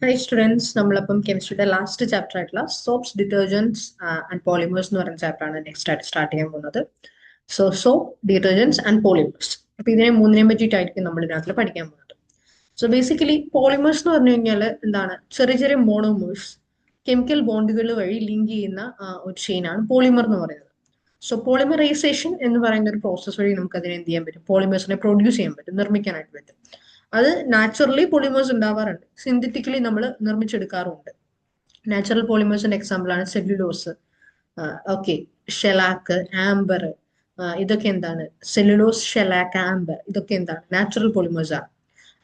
Hi students, നമ്മളിപ്പം കെമിസ്ട്രിയുടെ last chapter ആയിട്ടുള്ള soaps detergents and polymers എന്ന് പറയുന്ന ചാപ്റ്റർ ആണ് നെക്സ്റ്റ് ആയിട്ട് സ്റ്റാർട്ട് ചെയ്യാൻ പോകുന്നത്. സോപ്പ് ഡിറ്റർജൻസ് ആൻഡ് പോളിമേഴ്സ്, അപ്പൊ ഇതിനെ മൂന്നിനെ പറ്റിയിട്ടായിരിക്കും നമ്മൾ ഇതിനകത്ത് പഠിക്കാൻ പോകുന്നത്. സോ ബേസിക്കലി പോളിമേഴ്സ് എന്ന് പറഞ്ഞു കഴിഞ്ഞാൽ എന്താണ്, ചെറിയ ചെറിയ മോണോമേഴ്സ് കെമിക്കൽ ബോണ്ടുകൾ വഴി ലിങ്ക് ചെയ്യുന്ന ഒരു ചെയിനാണ് പോളിമർ എന്ന് പറയുന്നത്. സോ പോളിമറൈസേഷൻ എന്ന് പറയുന്ന ഒരു പ്രോസസ് വഴി നമുക്ക് അതിനെ എന്ത് ചെയ്യാൻ പറ്റും, പോളിമേഴ്സിനെ പ്രൊഡ്യൂസ് ചെയ്യാൻ പറ്റും, നിർമ്മിക്കാനായിട്ട് പറ്റും. അത് നാച്ചുറലി പോളിമേഴ്സ് ഉണ്ടാവാറുണ്ട്, സിന്തറ്റിക്കലി നമ്മൾ നിർമ്മിച്ചെടുക്കാറുണ്ട്. നാച്ചുറൽ പോളിമേഴ്സിന്റെ എക്സാമ്പിൾ ആണ് സെല്ലുലോസ്, ഓക്കെ, ഷെലാക്ക്, ആംബർ. ഇതൊക്കെ എന്താണ്, സെല്ലുലോസ്, ഷെലാക്ക്, ആംബർ, ഇതൊക്കെ എന്താണ്, നാച്ചുറൽ പോളിമേഴ്സ് ആണ്.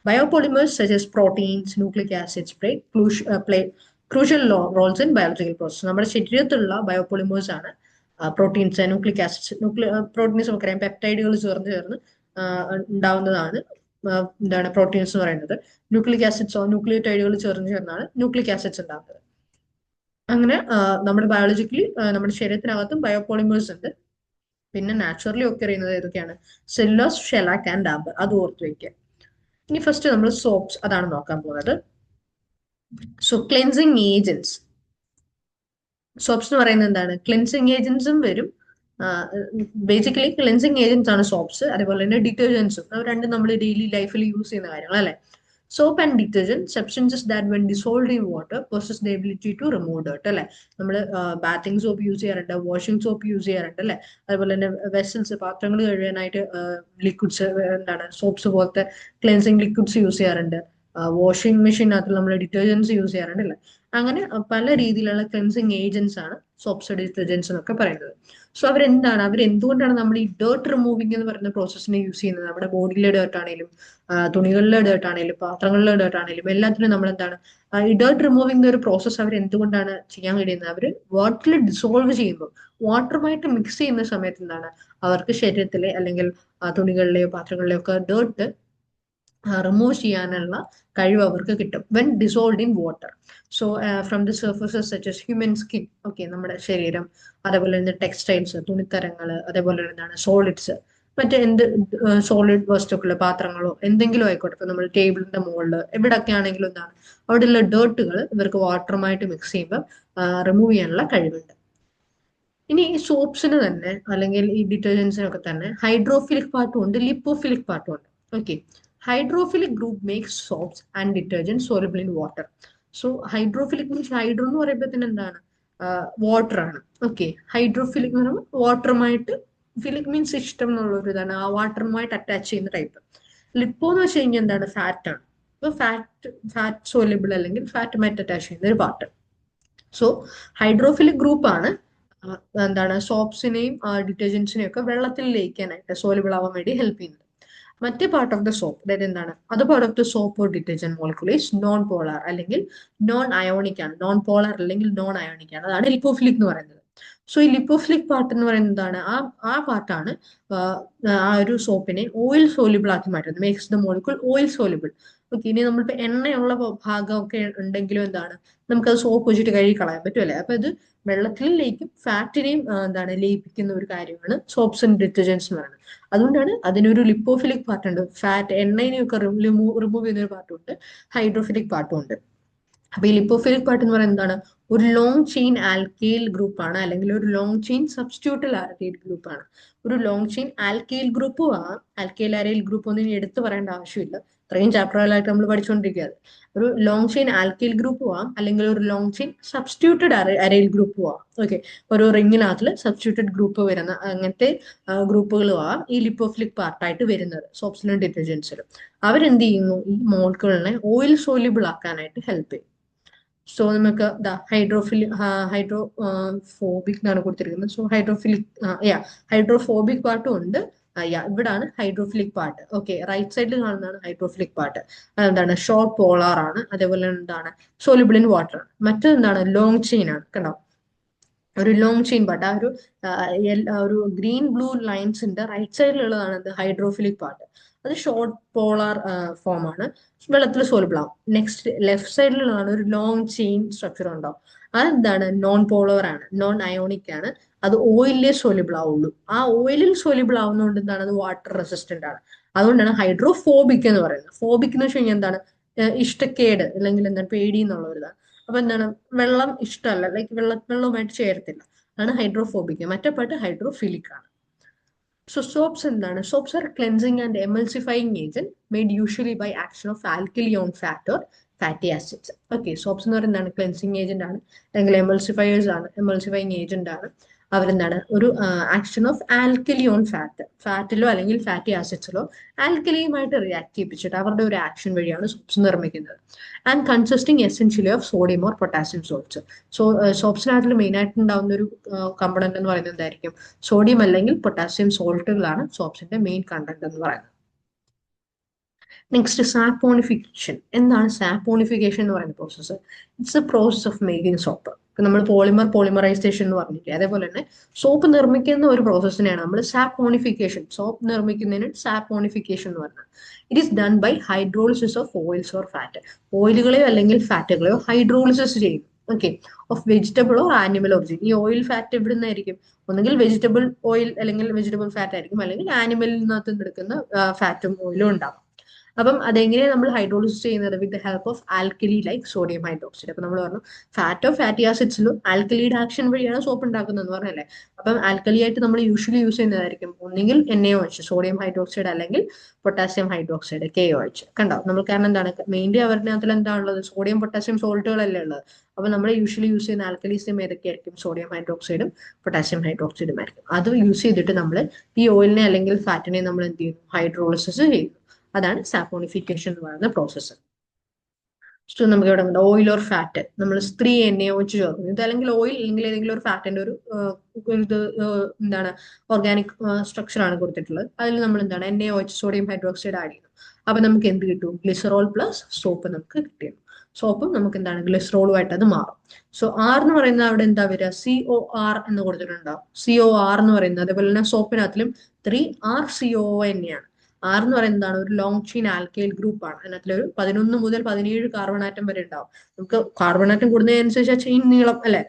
ബയോപോളിമേഴ്സ് such as proteins, nucleic acids play crucial Rolls in biological process. നമ്മുടെ ശരീരത്തിലുള്ള ബയോപോളിമേഴ്സ് ആണ് പ്രോട്ടീൻസ്, ന്യൂക്ലിക് ആസിഡ്സ്. പ്രോട്ടീൻസ് നമുക്കറിയാം, പെപ്റ്റൈഡുകൾ ചേർന്ന് ഉണ്ടാവുന്നതാണ് എന്താണ് പ്രോട്ടീൻസ് എന്ന് പറയുന്നത്. ന്യൂക്ലിക് ആസിഡ്സോ ന്യൂക്ലിയോടൈഡുകൾ ചേർന്നാണ് ന്യൂക്ലിക് ആസിഡ്സ് ഉണ്ടാകുന്നത്. അങ്ങനെ നമ്മുടെ ബയോളജിക്കലി നമ്മുടെ ശരീരത്തിനകത്തും ബയോപോളിമേഴ്സ് ഉണ്ട്. പിന്നെ നാച്ചുറലി ഒക്കെ അറിയുന്നത് ഏതൊക്കെയാണ്, സെല്ലുലോസ്, ഷെലാക്ക് ആൻഡ് ആംബർ. അത് ഓർത്ത് വെക്കുക. ഇനി ഫസ്റ്റ് നമ്മൾ സോപ്സ് അതാണ് നോക്കാൻ പോകുന്നത്. സോ ക്ലെൻസിങ് ഏജൻസ്, സോപ്സ് എന്ന് പറയുന്നത് എന്താണ്, ക്ലെൻസിങ് ഏജൻസും വരും. ബേസിക്കലി ക്ലെൻസിങ് ഏജൻസ് ആണ് സോപ്സ്, അതേപോലെ തന്നെ ഡിറ്റർജൻസും. അത് രണ്ടും നമ്മൾ ഡെയിലി ലൈഫിൽ യൂസ് ചെയ്യുന്ന കാര്യങ്ങൾ അല്ലെ. Soap and detergent substances that when dissolved in water possess the ability to remove dirt അല്ലെ. നമ്മൾ ബാത്തിങ് സോപ്പ് യൂസ് ചെയ്യാറുണ്ട്, വാഷിംഗ് സോപ്പ് യൂസ് ചെയ്യാറുണ്ട് അല്ലെ. അതുപോലെ തന്നെ വെസൽസ്, പാത്രങ്ങൾ കഴുകാനായിട്ട് ലിക്വിഡ്സ് എന്താണ്, സോപ്സ് പോലത്തെ ക്ലെൻസിങ് ലിക്വിഡ്സ് യൂസ് ചെയ്യാറുണ്ട്. വാഷിംഗ് മെഷീനകത്ത് നമ്മൾ ഡിറ്റർജൻസ് യൂസ് ചെയ്യാറുണ്ട് അല്ലെ. അങ്ങനെ പല രീതിയിലുള്ള ക്ലെൻസിങ് ഏജൻസ് ആണ് സോപ്സ്, ഡിറ്റർജൻസ് എന്നൊക്കെ പറയുന്നത്. സോ അവരെന്തുകൊണ്ടാണ് നമ്മൾ ഈ ഡേർട്ട് റിമൂവിംഗ് എന്ന് പറയുന്ന പ്രോസസ്സിനെ യൂസ് ചെയ്യുന്നത്? നമ്മുടെ ബോഡിയിലെ ഡേർട്ട് ആണെങ്കിലും തുണികളിലെ ഡേർട്ട് ആണെങ്കിലും പാത്രങ്ങളിലെ ഡേർട്ട് ആണെങ്കിലും എല്ലാത്തിനും നമ്മൾ എന്താണ് ഈ ഡേർട്ട് റിമൂവിംഗ് ഒരു പ്രോസസ്സ് അവർ എന്തുകൊണ്ടാണ് ചെയ്യാൻ കഴിയുന്നത്? അവർ വാട്ടറിൽ ഡിസോൾവ് ചെയ്യുമ്പോൾ, വാട്ടറുമായിട്ട് മിക്സ് ചെയ്യുന്ന സമയത്ത് എന്താണ്, അവർക്ക് ശരീരത്തിലെ അല്ലെങ്കിൽ തുണികളിലെയോ പാത്രങ്ങളിലെയോ ഒക്കെ ഡേർട്ട് റിമൂവ് ചെയ്യാനുള്ള കഴിവ് അവർക്ക് കിട്ടും when dissolved in water. So from the surfaces such as human skin, okay, നമ്മുടെ ശരീരം, അതേപോലെ തന്നെ ടെക്സ്റ്റൈൽസ്, തുണിത്തരങ്ങൾ, അതേപോലെ എന്താണ് സോളിഡ്സ്, മറ്റേ എന്ത് സോളിഡ് വസ്തുക്കള്, പാത്രങ്ങളോ എന്തെങ്കിലും ആയിക്കോട്ടെ, ഇപ്പൊ നമ്മൾ ടേബിളിന്റെ മുകളിൽ എവിടെയൊക്കെ ആണെങ്കിലും എന്താണ്, അവിടെയുള്ള ഡേർട്ടുകൾ ഇവർക്ക് വാട്ടറുമായിട്ട് മിക്സ് ചെയ്യുമ്പോൾ റിമൂവ് ചെയ്യാനുള്ള കഴിവുണ്ട്. ഇനി ഈ സോപ്സിന് തന്നെ അല്ലെങ്കിൽ ഈ ഡിറ്റർജൻസിനൊക്കെ തന്നെ ഹൈഡ്രോഫിലിക് പാർട്ടും ഉണ്ട്, ലിപ്പോഫിലിക് പാർട്ടും ഉണ്ട്. Okay, hydrophilic group makes soaps and detergent soluble in water. So hydrophilic means, hydro എന്ന് പറയുമ്പോൾ തന്നെ എന്താണ്, വാട്ടർ ആണ്. ഓക്കെ, ഹൈഡ്രോഫിലിക് എന്ന് പറയുമ്പോൾ വാട്ടറുമായിട്ട്, ഫിലിക് മീൻസ് ഇഷ്ടം എന്നുള്ള ഒരു ഇതാണ്, ആ വാട്ടറുമായിട്ട് അറ്റാച്ച് ചെയ്യുന്ന ടൈപ്പ്. ലിപ്പോ എന്ന് വെച്ച് കഴിഞ്ഞാൽ എന്താണ്, ഫാറ്റ് ആണ്. അപ്പൊ ഫാറ്റ് സോലബിൾ അല്ലെങ്കിൽ ഫാറ്റുമായിട്ട് അറ്റാച്ച് ചെയ്യുന്ന ഒരു പാർട്ട്. സോ ഹൈഡ്രോഫിലിക് ഗ്രൂപ്പ് ആണ് എന്താണ് സോപ്സിനെയും ഡിറ്റർജൻസിനെയും ഒക്കെ വെള്ളത്തിൽ ലയിക്കാനായിട്ട്, സോലബിൾ ആവാൻ വേണ്ടി ഹെൽപ്പ് ചെയ്യുന്നത്. മറ്റേ പാർട്ട് ഓഫ് ദ സോപ്പ്, അതായത് എന്താണ്, അത് part of the soap or detergent molecule is known polar അല്ലെങ്കിൽ നോൺ അയോണിക് ആണ്. നോൺ പോളാർ അല്ലെങ്കിൽ നോൺ അയോണിക് ആണ്, അതാണ് ലിപ്പോഫിലിക് എന്ന് പറയുന്നത്. സോ ഈ ലിപ്പോഫിലിക് പാർട്ട് എന്ന് പറയുന്നത് എന്താണ്, ആ പാർട്ടാണ് ആ ഒരു സോപ്പിനെ ഓയിൽ സോലിബിൾ ആക്കി മാറ്റുന്നത്, makes the molecule oil soluble. Okay, ഇനി നമ്മളിപ്പോ എണ്ണയുള്ള ഭാഗമൊക്കെ ഉണ്ടെങ്കിലും എന്താണ്, നമുക്കത് സോപ്പ് വെച്ചിട്ട് കഴുകി കളയാൻ പറ്റുമല്ലേ. അപ്പൊ ഇത് വെള്ളത്തിൽ ലയിക്കും, ഫാറ്റിനെയും എന്താണ് ലയിപ്പിക്കുന്ന ഒരു കാര്യമാണ് സോപ്സ് ആൻഡ് ഡിറ്റർജൻസ് എന്ന് പറയുന്നത്. അതുകൊണ്ടാണ് അതിനൊരു ലിപ്പോഫിലിക് പാർട്ട് ഉണ്ട്, ഫാറ്റ് എണ്ണയിനെയൊക്കെ റിമൂവ് ചെയ്യുന്ന ഒരു പാർട്ടും ഉണ്ട്, ഹൈഡ്രോഫിലിക് പാർട്ടും ഉണ്ട്. അപ്പൊ ഈ ലിപ്പോഫിലിക് പാർട്ട് എന്ന് പറയുന്നത് എന്താണ്, ഒരു ലോങ് ചെയിൻ ആൽക്കൈൽ ഗ്രൂപ്പ് ആണ്, അല്ലെങ്കിൽ ഒരു ലോങ് ചെയിൻ സബ്സ്റ്റിറ്റ്യൂട്ടൽ ആൽക്കൈൽ ഗ്രൂപ്പ് ആണ്. ഒരു ലോങ് ചെയിൻ ആൽക്കൈൽ ഗ്രൂപ്പും ആൽക്കൈൽ അരൈൽ ഗ്രൂപ്പ് ഒന്നും ഇനി എടുത്തു പറയേണ്ട ആവശ്യമില്ല, ഇത്രയും ചാപ്റ്ററുകളായിട്ട് നമ്മൾ പഠിച്ചുകൊണ്ടിരിക്കുകയാണ്. ഒരു ലോങ് ചെയിൻ ആൽക്കൈൽ ഗ്രൂപ്പ് അല്ലെങ്കിൽ ഒരു long chain substituted aril group okay, ഒരു റിങ്ങിനകത്തിൽ സബ്സ്റ്റിറ്റ്യൂട്ടഡ് ഗ്രൂപ്പ് വരുന്ന അങ്ങനത്തെ ഗ്രൂപ്പുകളും ഈ ലിപ്പോഫിലിക് പാർട്ടായിട്ട് വരുന്നത് സോപ്സിലും ഡിറ്റർജൻസിലും. അവരെന്ത് ചെയ്യുന്നു, ഈ മോളിക്യൂളിനെ ഓയിൽ സോലിബിൾ ആക്കാനായിട്ട് ഹെൽപ്പ് ചെയ്യും. സോ നമുക്ക് ഹൈഡ്രോഫോബിക് എന്നാണ് കൊടുത്തിരിക്കുന്നത്. സോ ഹൈഡ്രോഫോബിക് പാർട്ടും ഉണ്ട്. ഇവിടാണ് ഹൈഡ്രോഫിലിക് പാർട്ട്. ഓക്കെ, റൈറ്റ് സൈഡിൽ കാണുന്നതാണ് ഹൈഡ്രോഫിലിക് പാർട്ട്. അതെന്താണ്, ഷോർട്ട് പോളാർ ആണ്, അതേപോലെ എന്താണ് സോലിബിൾ ഇൻ വാട്ടർ ആണ്. മറ്റെന്താണ്, ലോങ് ചെയിൻ ആണ്. കണ്ടോ, ഒരു ലോങ് ചെയിൻ പാർട്ട്, ഒരു ഗ്രീൻ ബ്ലൂ ലൈൻസിന്റെ റൈറ്റ് സൈഡിലുള്ളതാണ് ഇത് ഹൈഡ്രോഫിലിക് പാർട്ട്. അത് ഷോർട്ട് പോളാർ ഫോം ആണ്, വെള്ളത്തിൽ സോലിബിൾ ആവും. നെക്സ്റ്റ് ലെഫ്റ്റ് സൈഡിലുള്ളതാണ് ഒരു ലോങ് ചെയിൻ സ്ട്രക്ചർ ഉണ്ടാവും. അതെന്താണ്, നോൺ പോളാർ ആണ്, നോൺ അയോണിക് ആണ്. അത് ഓയിലിൽ സോലിബിൾ ആവുള്ളൂ. ആ ഓയിലിൽ സോലിബിൾ ആവുന്നതുകൊണ്ട് എന്താണ്, അത് വാട്ടർ റെസിസ്റ്റന്റ് ആണ്. അതുകൊണ്ടാണ് ഹൈഡ്രോഫോബിക് എന്ന് പറയുന്നത്. ഫോബിക് എന്ന് വെച്ച് കഴിഞ്ഞാൽ എന്താണ്, ഇഷ്ടക്കേട് അല്ലെങ്കിൽ എന്താണ് പേടി എന്നുള്ള ഒരു ഇതാണ്. അപ്പൊ എന്താണ് വെള്ളം ഇഷ്ടമല്ല, ലൈക്ക് വെള്ളവുമായിട്ട് ചേരത്തില്ല, ആണ് ഹൈഡ്രോഫോബിക്. മറ്റേ പാട്ട് ഹൈഡ്രോഫിലിക് ആണ്. So soaps എന്താണ്? Soaps are cleansing and emulsifying agent made usually by action of alkali on fat or fatty acids. Okay, soaps എന്ന് പറയുന്നത് ക്ലെൻസിങ് ഏജന്റ് ആണ്, അല്ലെങ്കിൽ എമൾസിഫയേഴ്സ് ആണ്, എമൾസിഫയിങ് ഏജന്റ് ആണ്. അവരെന്താണ് ഒരു ആക്ഷൻ ഓഫ് ആൽക്കലി ഓൺ ഫാറ്റിലോ അല്ലെങ്കിൽ ഫാറ്റി ആസിഡ്സിലോ ആൽക്കലിയുമായിട്ട് റിയാക്ട് ചെയ്യിപ്പിച്ചിട്ട് അവരുടെ ഒരു ആക്ഷൻ വഴിയാണ് സോപ്സ് നിർമ്മിക്കുന്നത്. And consisting essentially of sodium or potassium salts. സോപ്സിനകത്തിൽ മെയിൻ ആയിട്ട് ഉണ്ടാവുന്ന ഒരു കമ്പണന്റ് എന്ന് പറയുന്നത് എന്തായിരിക്കും? സോഡിയം അല്ലെങ്കിൽ പൊട്ടാസ്യം സോൾട്ടുകളാണ് സോപ്സിന്റെ മെയിൻ കണ്ടന്റ് എന്ന് പറയുന്നത്. Next saponification. എന്താണ് സാപ്പോണിഫിക്കേഷൻ എന്ന് പറയുന്ന process? It's a process of making soap. നമ്മൾ പോളിമറൈസേഷൻ എന്ന് പറഞ്ഞില്ലേ, അതേപോലെ തന്നെ സോപ്പ് നിർമ്മിക്കുന്ന ഒരു പ്രോസസ്സിനെയാണ് നമ്മൾ സാപ്പോണിഫിക്കേഷൻ, സോപ്പ് നിർമ്മിക്കുന്നതിന് സാപ്പോണിഫിക്കേഷൻ എന്ന് പറയുന്നത്. It is done by hydrolysis of oils or fat. ഓയിലുകളെയോ അല്ലെങ്കിൽ ഫാറ്റുകളെയോ ഹൈഡ്രോളിസിസ് ചെയ്യും. Okay, of vegetable or animal origin. ഈ ഓയിൽ ഫാറ്റ് എവിടെ നിന്നായിരിക്കും? ഒന്നുകിൽ വെജിറ്റബിൾ ഓയിൽ അല്ലെങ്കിൽ വെജിറ്റബിൾ ഫാറ്റ് ആയിരിക്കും, അല്ലെങ്കിൽ ആനിമലിൽ നിന്നകത്ത് എടുക്കുന്ന ഫാറ്റും ഓയിലും ഉണ്ടാവും. അപ്പം അതെങ്ങനെയാണ് നമ്മൾ ഹൈഡ്രോളിസിസ് ചെയ്യുന്നത്? With the help of alkali like sodium hydroxide. അപ്പൊ നമ്മൾ പറഞ്ഞു ഫാറ്റോ ഫാറ്റി ആസിഡ്സിലും ആൽക്കലിയുടെ ആക്ഷൻ വഴിയാണ് സോപ്പ് ഉണ്ടാക്കുന്നത് എന്ന് പറഞ്ഞല്ലേ. അപ്പം ആൽക്കലി ആയിട്ട് നമ്മൾ യൂഷ്വലി യൂസ് ചെയ്യുന്നതായിരിക്കും ഒന്നെങ്കിൽ NaOH സോഡിയം ഹൈഡ്രോക്സൈഡ്, അല്ലെങ്കിൽ പൊട്ടാസ്യം ഹൈഡ്രോക്സൈഡ് KOH. കണ്ടോ നമ്മൾ, കാരണം എന്താണ് മെയിൻലി അവരുടെ അതിൽ എന്താണുള്ളത്? സോഡിയം പൊട്ടാസ്യം സോൾട്ടുകളല്ലേ ഉള്ളത്. അപ്പൊ നമ്മൾ യൂഷ്വലി യൂസ് ചെയ്യുന്ന ആൽക്കലീസും ഏതൊക്കെയായിരിക്കും? സോഡിയം ഹൈഡ്രോക്സൈഡും പൊട്ടാസ്യം ഹൈഡ്രോക്സൈഡും ആയിരിക്കും. അത് യൂസ് ചെയ്തിട്ട് നമ്മൾ ഈ ഓയിലിനെ അല്ലെങ്കിൽ ഫാറ്റിനെ നമ്മൾ എന്ത് ചെയ്യുന്നു? ഹൈഡ്രോളിസിസ് ചെയ്യുന്നു. അതാണ് സാപ്പോണിഫിക്കേഷൻ എന്ന് പറയുന്ന പ്രോസസ്സ്. സോ നമുക്ക് ഇവിടെ ഓയിൽ ഓർ ഫാറ്റ്, നമ്മൾ സ്ത്രീ NaOH ചേർക്കുന്നു. ഇത് അല്ലെങ്കിൽ ഓയിൽ അല്ലെങ്കിൽ ഏതെങ്കിലും ഒരു ഫാറ്റിന്റെ ഒരു ഇത് എന്താണ് ഓർഗാനിക് സ്ട്രക്ചർ ആണ് കൊടുത്തിട്ടുള്ളത്. അതിൽ നമ്മൾ എന്താണ് NaOH സോഡിയം ഹൈഡ്രോക്സൈഡ് ആഡ് ചെയ്യുന്നു. അപ്പൊ നമുക്ക് എന്ത് കിട്ടും? ഗ്ലിസറോൾ പ്ലസ് സോപ്പ് നമുക്ക് കിട്ടും. സോപ്പും നമുക്ക് എന്താണ് ഗ്ലിസറോളുമായിട്ട് അത് മാറും. സോ R എന്ന് പറയുന്നത് അവിടെ എന്താ വരിക? COR എന്ന് കൊടുത്തിട്ടുണ്ടാവും. COR എന്ന് പറയുന്നത്, അതേപോലെ തന്നെ സോപ്പിനകത്തിലും 3RCOO തന്നെയാണ്. R എന്ന് പറയുന്നത് എന്താണ്? ഒരു ലോങ് ചെയിൻ ആൽക്കൈൽ ഗ്രൂപ്പ് ആണ്. അതിനകത്തൊരു 11 മുതൽ 17 കാർബൺ ആറ്റം വരെ ഉണ്ടാവും. നമുക്ക് കാർബൺ ആറ്റം കൂടുന്നതിനനുസരിച്ച് ആ ചെയിൻ നീളം അല്ലെ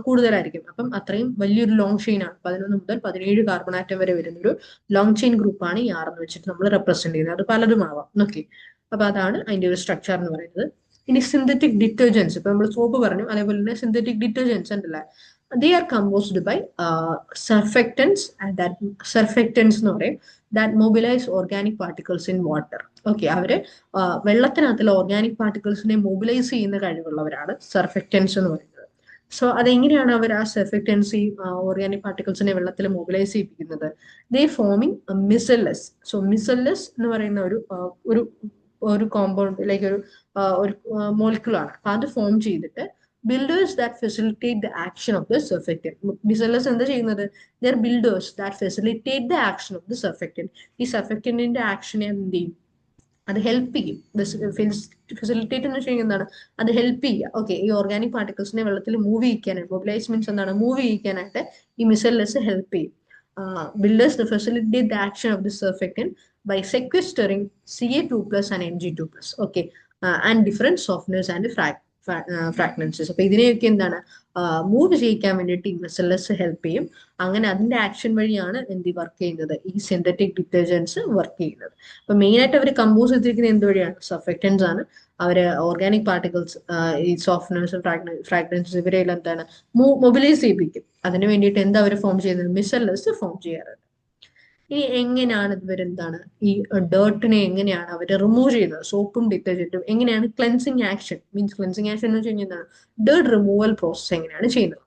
കൂടുതലായിരിക്കും. അപ്പം അത്രയും വലിയൊരു ലോങ് ചെയിൻ ആണ്. 11 മുതൽ 17 കാർബൺ ആറ്റം വരെ വരുന്ന ഒരു ലോങ് ചെയിൻ ഗ്രൂപ്പ് ആണ് ഈ R എന്ന് വെച്ചിട്ട് നമ്മൾ റെപ്രസെന്റ് ചെയ്യുന്നത്. അത് പലതും ആവാം. ഓക്കെ, അപ്പൊ അതാണ് അതിന്റെ ഒരു സ്ട്രക്ചർ എന്ന് പറയുന്നത്. ഇനി സിന്തറ്റിക് ഡിറ്റർജൻസ്, ഇപ്പൊ നമ്മൾ സോപ്പ് പറഞ്ഞു, അതേപോലെ തന്നെ സിന്തറ്റിക് ഡിറ്റർജൻസ് ഉണ്ടല്ലേ, they are composed by surfactants, and that surfactants എന്ന് പറയും, that mobilize organic particles in water. Okay, അവര് വെള്ളത്തിനകത്തുള്ള ഓർഗാനിക് പാർട്ടിക്കിൾസിനെ മൊബിലൈസ് ചെയ്യുന്ന കഴിവുള്ളവരാണ് സർഫക്റ്റൻസ് എന്ന് പറയുന്നത്. സോ അതെങ്ങനെയാണ് അവർ ആ സർഫക്റ്റൻസ് ഈ ഓർഗാനിക് പാർട്ടിക്കിൾസിനെ വെള്ളത്തിൽ മൊബിലൈസ് ചെയ്യിപ്പിക്കുന്നത്? ദേ ഫോമിങ് മിസെല്ലസ്. സോ മിസെല്ലസ് എന്ന് പറയുന്ന ഒരു കോമ്പൗണ്ട് ലൈക്ക് ഒരു മോളിക്യൂളാണ്. അപ്പൊ അത് ഫോം ചെയ്തിട്ട് builders that facilitate the action of the surfactant. Micellus എന്താ ചെയ്യുന്നത്? They are builders that facilitate the action of the surfactant. ഈ സർഫക്റ്റന്റിന്റെ ആക്ഷനെ എന്ത് ചെയ്യും? അത് ഹെൽപ്പ് ചെയ്യും. ഫെസിലിറ്റേറ്റ് എന്ന് വെച്ചാൽ എന്താണ്? അത് ഹെൽപ്പ് ചെയ്യുക. ഓക്കെ, ഈ ഓർഗാനിക് പാർട്ടിക്കിൾസിനെ വെള്ളത്തിൽ മൂവ് ചെയ്യിക്കാനായിട്ട്, മൊബിലൈസ് മീൻസ് എന്താണ്? മൂവ് ചെയ്യിക്കാനായിട്ട് ഈ മിസെല്ലസ് ഹെൽപ്പ് ചെയ്യും. Builders that facilitate the action of the surfactant by sequestering Ca2+ and Mg2+. Okay, and different softeners and ഫ്രാഗ്നൻസസ്. അപ്പൊ ഇതിനെയൊക്കെ എന്താണ് മൂവ് ചെയ്യിക്കാൻ വേണ്ടിയിട്ട് ഈ മിസെല്ലസ് ഹെൽപ്പ് ചെയ്യും. അങ്ങനെ അതിന്റെ ആക്ഷൻ വഴിയാണ് എന്ത് വർക്ക് ചെയ്യുന്നത്? ഈ സിന്തറ്റിക് ഡിറ്റർജൻസ് വർക്ക് ചെയ്യുന്നത്. അപ്പൊ മെയിൻ ആയിട്ട് അവർ കമ്പോസ് ചെയ്തിരിക്കുന്നത് എന്ത് വഴിയാണ്? സർഫക്റ്റൻസ് ആണ്. അവര് ഓർഗാനിക് പാർട്ടിക്കിൾസ്, ഈ സോഫ്റ്റ്നേഴ്സ്, ഫ്രാഗ്നൻസസ് ഇവരെല്ലാം എന്താണ് മൊബിലൈസ് ചെയ്യിപ്പിക്കും. അതിന് വേണ്ടിയിട്ട് എന്താ അവർ ഫോം ചെയ്യുന്നത്? മിസെല്ലസ് ഫോം ചെയ്യാറുണ്ട്. ഇനി എങ്ങനെയാണ് ഇവരെന്താണ് ഈ ഡേർട്ടിനെ എങ്ങനെയാണ് അവർ റിമൂവ് ചെയ്യുന്നത്? സോപ്പും ഡിറ്റർജന്റും എങ്ങനെയാണ് cleansing action, means cleansing action എന്ന് വെച്ച് കഴിഞ്ഞാൽ എന്താണ്? ഡേർട്ട് റിമൂവൽ പ്രോസസ് എങ്ങനെയാണ് ചെയ്യുന്നത്?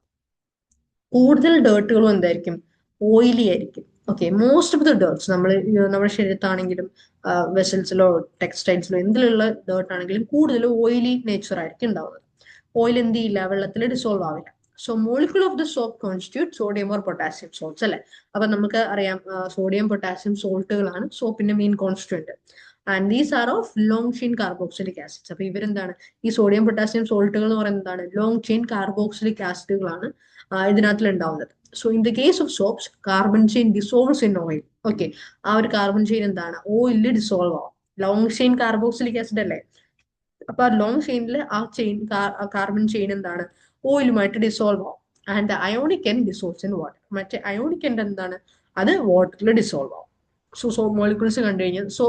കൂടുതൽ ഡേർട്ടുകളും എന്തായിരിക്കും? ഓയിലി ആയിരിക്കും. ഓക്കെ, മോസ്റ്റ് ഓഫ് ദ ഡേർട്ട്സ് നമ്മുടെ ശരീരത്താണെങ്കിലും വെസൽസിലോ ടെക്സ്റ്റൈൽസിലോ എന്തിലുള്ള ഡേർട്ട് ആണെങ്കിലും കൂടുതൽ ഓയിലി നേച്ചർ ആയിരിക്കും ഉണ്ടാവുന്നത്. ഓയിൽ എന്ത് ചെയ്യില്ല? വെള്ളത്തിൽ ഡിസോൾവ് ആവില്ല. So molecule of the soap constitute sodium or potassium salts അല്ലെ. അപ്പൊ നമുക്ക് അറിയാം സോഡിയം പൊട്ടാസ്യം സോൾട്ടുകളാണ് സോപ്പിന്റെ main constituent. And these are of long chain carboxylic acids. അപ്പൊ ഇവരെന്താണ്? ഈ സോഡിയം പൊട്ടാസ്യം സോൾട്ടുകൾ എന്ന് പറയുന്നത് എന്താണ്? ലോങ് ചെയിൻ കാർബോക്സിലിക് ആസിഡുകളാണ് ഇതിനകത്തിൽ ഉണ്ടാവുന്നത്. So in the case of soaps, carbon chain dissolves in oil. Okay, ആ ഒരു കാർബൺ ചെയിൻ എന്താണ്? ഓയിലിൽ ഡിസോൾവ് ആവും. ലോങ് ചെയിൻ കാർബോക്സിലിക് ആസിഡ് അല്ലേ. അപ്പൊ ആ ലോങ് ചെയിനിൽ ആ കാർബൺ ചെയിൻ എന്താണ്? ഓയിലുമായിട്ട് ഡിസോൾവ് ആവും. And ionic end dissolves in water. മറ്റേ അയോണിക് എൻഡ് എന്താണ്? അത് വാട്ടറിൽ ഡിസോൾവ് ആവും. സോ മോളിക്യൂൾസ് കണ്ടു കഴിഞ്ഞാൽ, സോ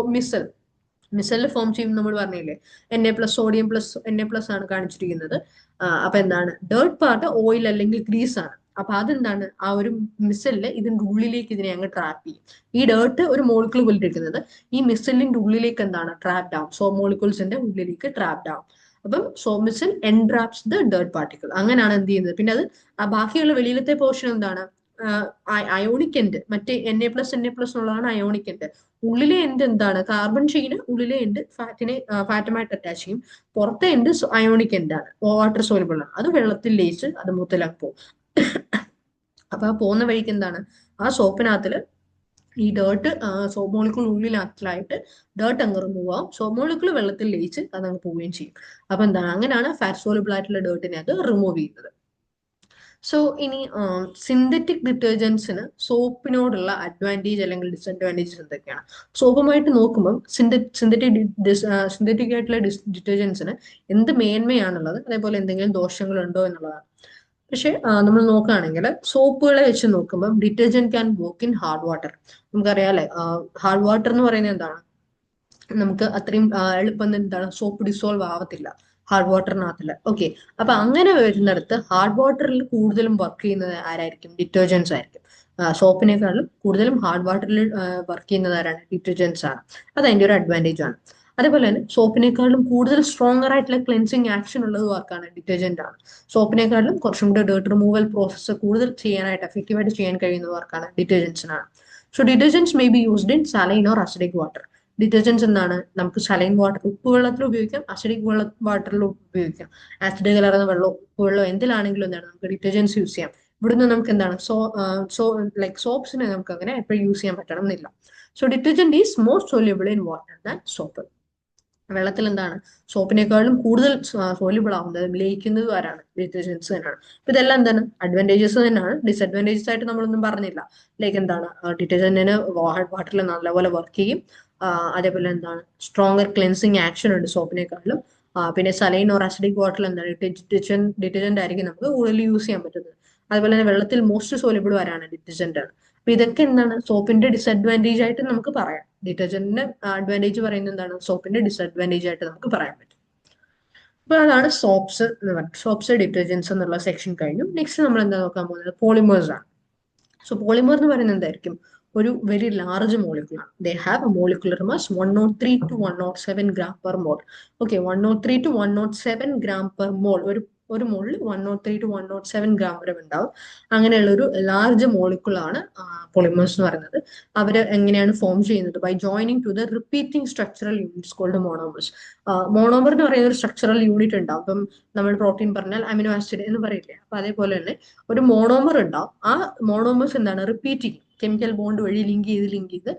മിസൈലിൽ ഫോം ചെയ്യും നമ്മൾ പറഞ്ഞില്ലേ, Na+ സോഡിയം പ്ലസ് ആണ് കാണിച്ചിരിക്കുന്നത്. അപ്പൊ എന്താണ്, ഡേർട്ട് പാർട്ട് ഓയിൽ അല്ലെങ്കിൽ ഗ്രീസ് ആണ്. അപ്പൊ അതെന്താണ്, ആ ഒരു മിസൈലില് ഇതിന്റെ ഉള്ളിലേക്ക് ഇതിനെ അങ്ങ് ട്രാപ്പ് ചെയ്യും. ഈ ഡേർട്ട് ഒരു മോളിക്യൂൾ പോലെ ഇരിക്കുന്നത് ഈ മിസൈലിന്റെ ഉള്ളിലേക്ക് എന്താണ് ട്രാപ്ഡ് ആവും, സോ മോളിക്യൂൾസിന്റെ ഉള്ളിലേക്ക് ട്രാപ്ഡ് ആവും. അപ്പം so micelle entraps the dirt particle, അങ്ങനെയാണ് എന്ത് ചെയ്യുന്നത്. പിന്നെ അത് ബാക്കിയുള്ള വെളിയിലത്തെ പോർഷൻ എന്താണ്, അയോണിക് എൻഡ്, മറ്റേ Na+Na+ എന്നുള്ളതാണ് അയോണിക് എൻഡ്. ഉള്ളിലെ എൻഡ് എന്താണ്, കാർബൺ ചെയിന് ഉള്ളിലെ എൻഡ് ഫാറ്റുമായിട്ട് അറ്റാച്ച് ചെയ്യും. പുറത്തെ എൻഡ് അയോണിക് എൻഡ് ആണ്, വാട്ടർ സോലുബിൾ ആണ്. അത് വെള്ളത്തിൽ ലയിച്ച് അത് മുത്തലാക്കി പോകും. അപ്പൊ ആ പോകുന്ന വഴിക്ക് എന്താണ്, ആ സോപ്പിനകത്തില് ഈ ഡേർട്ട് സോപ്പ് മോളിക്കൂൾ ഉള്ളിലായിട്ട് ഡേർട്ട് അങ്ങ് റിമൂവ് ആവും, സോപ്പ് മോളിക്കൂൾ വെള്ളത്തിൽ ലയിച്ച് അതങ്ങ് പോവുകയും ചെയ്യും. അപ്പൊ എന്താണ്, അങ്ങനെയാണ് ഫാറ്റ് സോലുബിൾ ആയിട്ടുള്ള ഡേർട്ടിനെ അത് റിമൂവ് ചെയ്യുന്നത്. സോ ഇനി സിന്തറ്റിക് ഡിറ്റർജൻസിന് സോപ്പിനോടുള്ള അഡ്വാൻറ്റേജ് അല്ലെങ്കിൽ ഡിസഡ്വാൻറ്റേജസ് എന്തൊക്കെയാണ്? സോപ്പുമായിട്ട് നോക്കുമ്പോൾ സിന്തറ്റിക് ആയിട്ടുള്ള ഡിറ്റർജൻസിന് എന്ത് മേന്മയാണുള്ളത്, അതേപോലെ എന്തെങ്കിലും ദോഷങ്ങളുണ്ടോ എന്നുള്ളതാണ്. പക്ഷെ നമ്മൾ നോക്കുകയാണെങ്കിൽ സോപ്പുകളെ വെച്ച് നോക്കുമ്പോൾ detergent can work in hard water. നമുക്കറിയാം, ഹാർഡ് വാട്ടർ എന്ന് പറയുന്നത് എന്താണ്, നമുക്ക് അത്രയും എളുപ്പം എന്താണ് സോപ്പ് ഡിസോൾവ് ആവത്തില്ല ഹാർഡ് വാട്ടറിനകത്തില്. ഓക്കെ, അപ്പൊ അങ്ങനെ വരുന്നിടത്ത് ഹാർഡ് വാട്ടറിൽ കൂടുതലും വർക്ക് ചെയ്യുന്നത് ആരായിരിക്കും, ഡിറ്റർജൻസ് ആയിരിക്കും. സോപ്പിനേക്കാളും കൂടുതലും ഹാർഡ് വാട്ടറിൽ വർക്ക് ചെയ്യുന്നത് ആരാണ്, ഡിറ്റർജൻസ് ആണ്. അത് അതിന്റെ ഒരു അഡ്വാൻറ്റേജ് ആണ്. അതേപോലെ തന്നെ സോപ്പിനേക്കാളും കൂടുതൽ സ്ട്രോങ്ങർ ആയിട്ടുള്ള ക്ലെൻസിങ് ആക്ഷൻ ഉള്ളത് വർക്കാണ്, ഡിറ്റർജന്റ് ആണ്. സോപ്പിനേക്കാളും കുറച്ചും കൂടെ ഡേർട്ട് റിമൂവൽ പ്രോസസ്സ് കൂടുതൽ ചെയ്യാനായിട്ട് എഫക്റ്റീവായിട്ട് ചെയ്യാൻ കഴിയുന്ന വർക്കാണ് ഡിറ്റർജൻസിനാണ്. So detergents may be used in saline or acidic water. Detergents എന്താണ്, നമുക്ക് സലൈൻ വാട്ടർ ഉപ്പ് വെള്ളത്തിൽ ഉപയോഗിക്കാം, അസിഡിക് വാട്ടറിൽ ഉപയോഗിക്കാം. ആസിഡ് കലർന്ന വെള്ളം, ഉപ്പ് വെള്ളം, എന്തിലാണെങ്കിലും എന്താണ് നമുക്ക് ഡിറ്റർജൻസ് യൂസ് ചെയ്യാം. ഇവിടുന്ന് നമുക്ക് എന്താണ് ലൈക്ക് സോപ്സിനെ നമുക്ക് അങ്ങനെ എപ്പോഴും യൂസ് ചെയ്യാൻ പറ്റണം എന്നില്ല. So detergent is more soluble in water than soap. വെള്ളത്തിൽ എന്താണ് സോപ്പിനേക്കാളും കൂടുതൽ സോല്യൂബിൾ ആവുന്നത്, ലയിക്കുന്നത് ആരാണ്, ഡിറ്റർജൻസ് തന്നെയാണ്. അപ്പൊ ഇതെല്ലാം എന്താണ് അഡ്വാൻറ്റേജസ് തന്നെയാണ്. ഡിസഡ്വാൻറ്റേജസ് ആയിട്ട് നമ്മളൊന്നും പറഞ്ഞില്ല. ലൈക്ക് എന്താണ്, ഡിറ്റർജന്റിന് വാട്ടറിൽ നല്ലപോലെ വർക്ക് ചെയ്യും. അതേപോലെ എന്താണ് സ്ട്രോങ്ങർ ക്ലെൻസിങ് ആക്ഷൻ ഉണ്ട് സോപ്പിനേക്കാളും. പിന്നെ സലൈൻ ഓർ അസിഡിക് വാട്ടറിൽ എന്താണ് ഡിറ്റർജന്റ് ആയിരിക്കും നമുക്ക് കൂടുതൽ യൂസ് ചെയ്യാൻ പറ്റുന്നത്. അതുപോലെ തന്നെ വെള്ളത്തിൽ മോസ്റ്റ് സോല്യൂബിൾ ആരാണ്, ഡിറ്റർജന്റ് ആണ്. അപ്പൊ ഇതൊക്കെ എന്താണ് സോപ്പിന്റെ ഡിസഡ്വാൻറ്റേജ് ആയിട്ട് നമുക്ക് പറയാം. ഡിറ്റർജന്റിന്റെ അഡ്വാൻറ്റേജ് പറയുന്നത് എന്താണ്, സോപ്പിന്റെ ഡിസഡ്വാൻറ്റേജ് ആയിട്ട് നമുക്ക് പറയാൻ പറ്റും. അപ്പൊ അതാണ് സോപ്സ് എന്ന് പറയുന്നത്. സോപ്സ് ഡിറ്റർജൻസ് എന്നുള്ള സെക്ഷൻ കഴിഞ്ഞു. നെക്സ്റ്റ് നമ്മൾ എന്താ നോക്കാൻ പോകുന്നത്, പോളിമേഴ്സ് ആണ്. സോ പോളിമർ എന്ന് പറയുന്നത് എന്തായിരിക്കും, ഒരു വെരി ലാർജ് മോളിക്യൂൾ ആണ്. They have A molecular mass 103 to 107 gram per mole. Okay, 103 to 107 gram per mole. ഒരു മോളിൽ 103 to 107 ഗ്രാം വരെ ഉണ്ടാവും. അങ്ങനെയുള്ള ഒരു ലാർജ് മോളിക്യൂൾ ആണ് പോളിമേഴ്സ് എന്ന് പറയുന്നത്. അവര് എങ്ങനെയാണ് ഫോം ചെയ്യുന്നത്, by joining to the repeating structural units called monomers. Monomer എന്ന് പറയുന്ന ഒരു സ്ട്രക്ചറൽ യൂണിറ്റ് ഉണ്ടാവും. ഇപ്പം നമ്മൾ പ്രോട്ടീൻ പറഞ്ഞാൽ അമിനോ ആസിഡ് എന്ന് പറയില്ലേ, അപ്പൊ അതേപോലെ തന്നെ ഒരു മോണോമർ ഉണ്ടാവും. ആ മോണോമേഴ്സ് എന്താണ് റിപ്പീറ്റിംഗ് കെമിക്കൽ ബോണ്ട് വഴി ലിങ്ക് ചെയ്ത്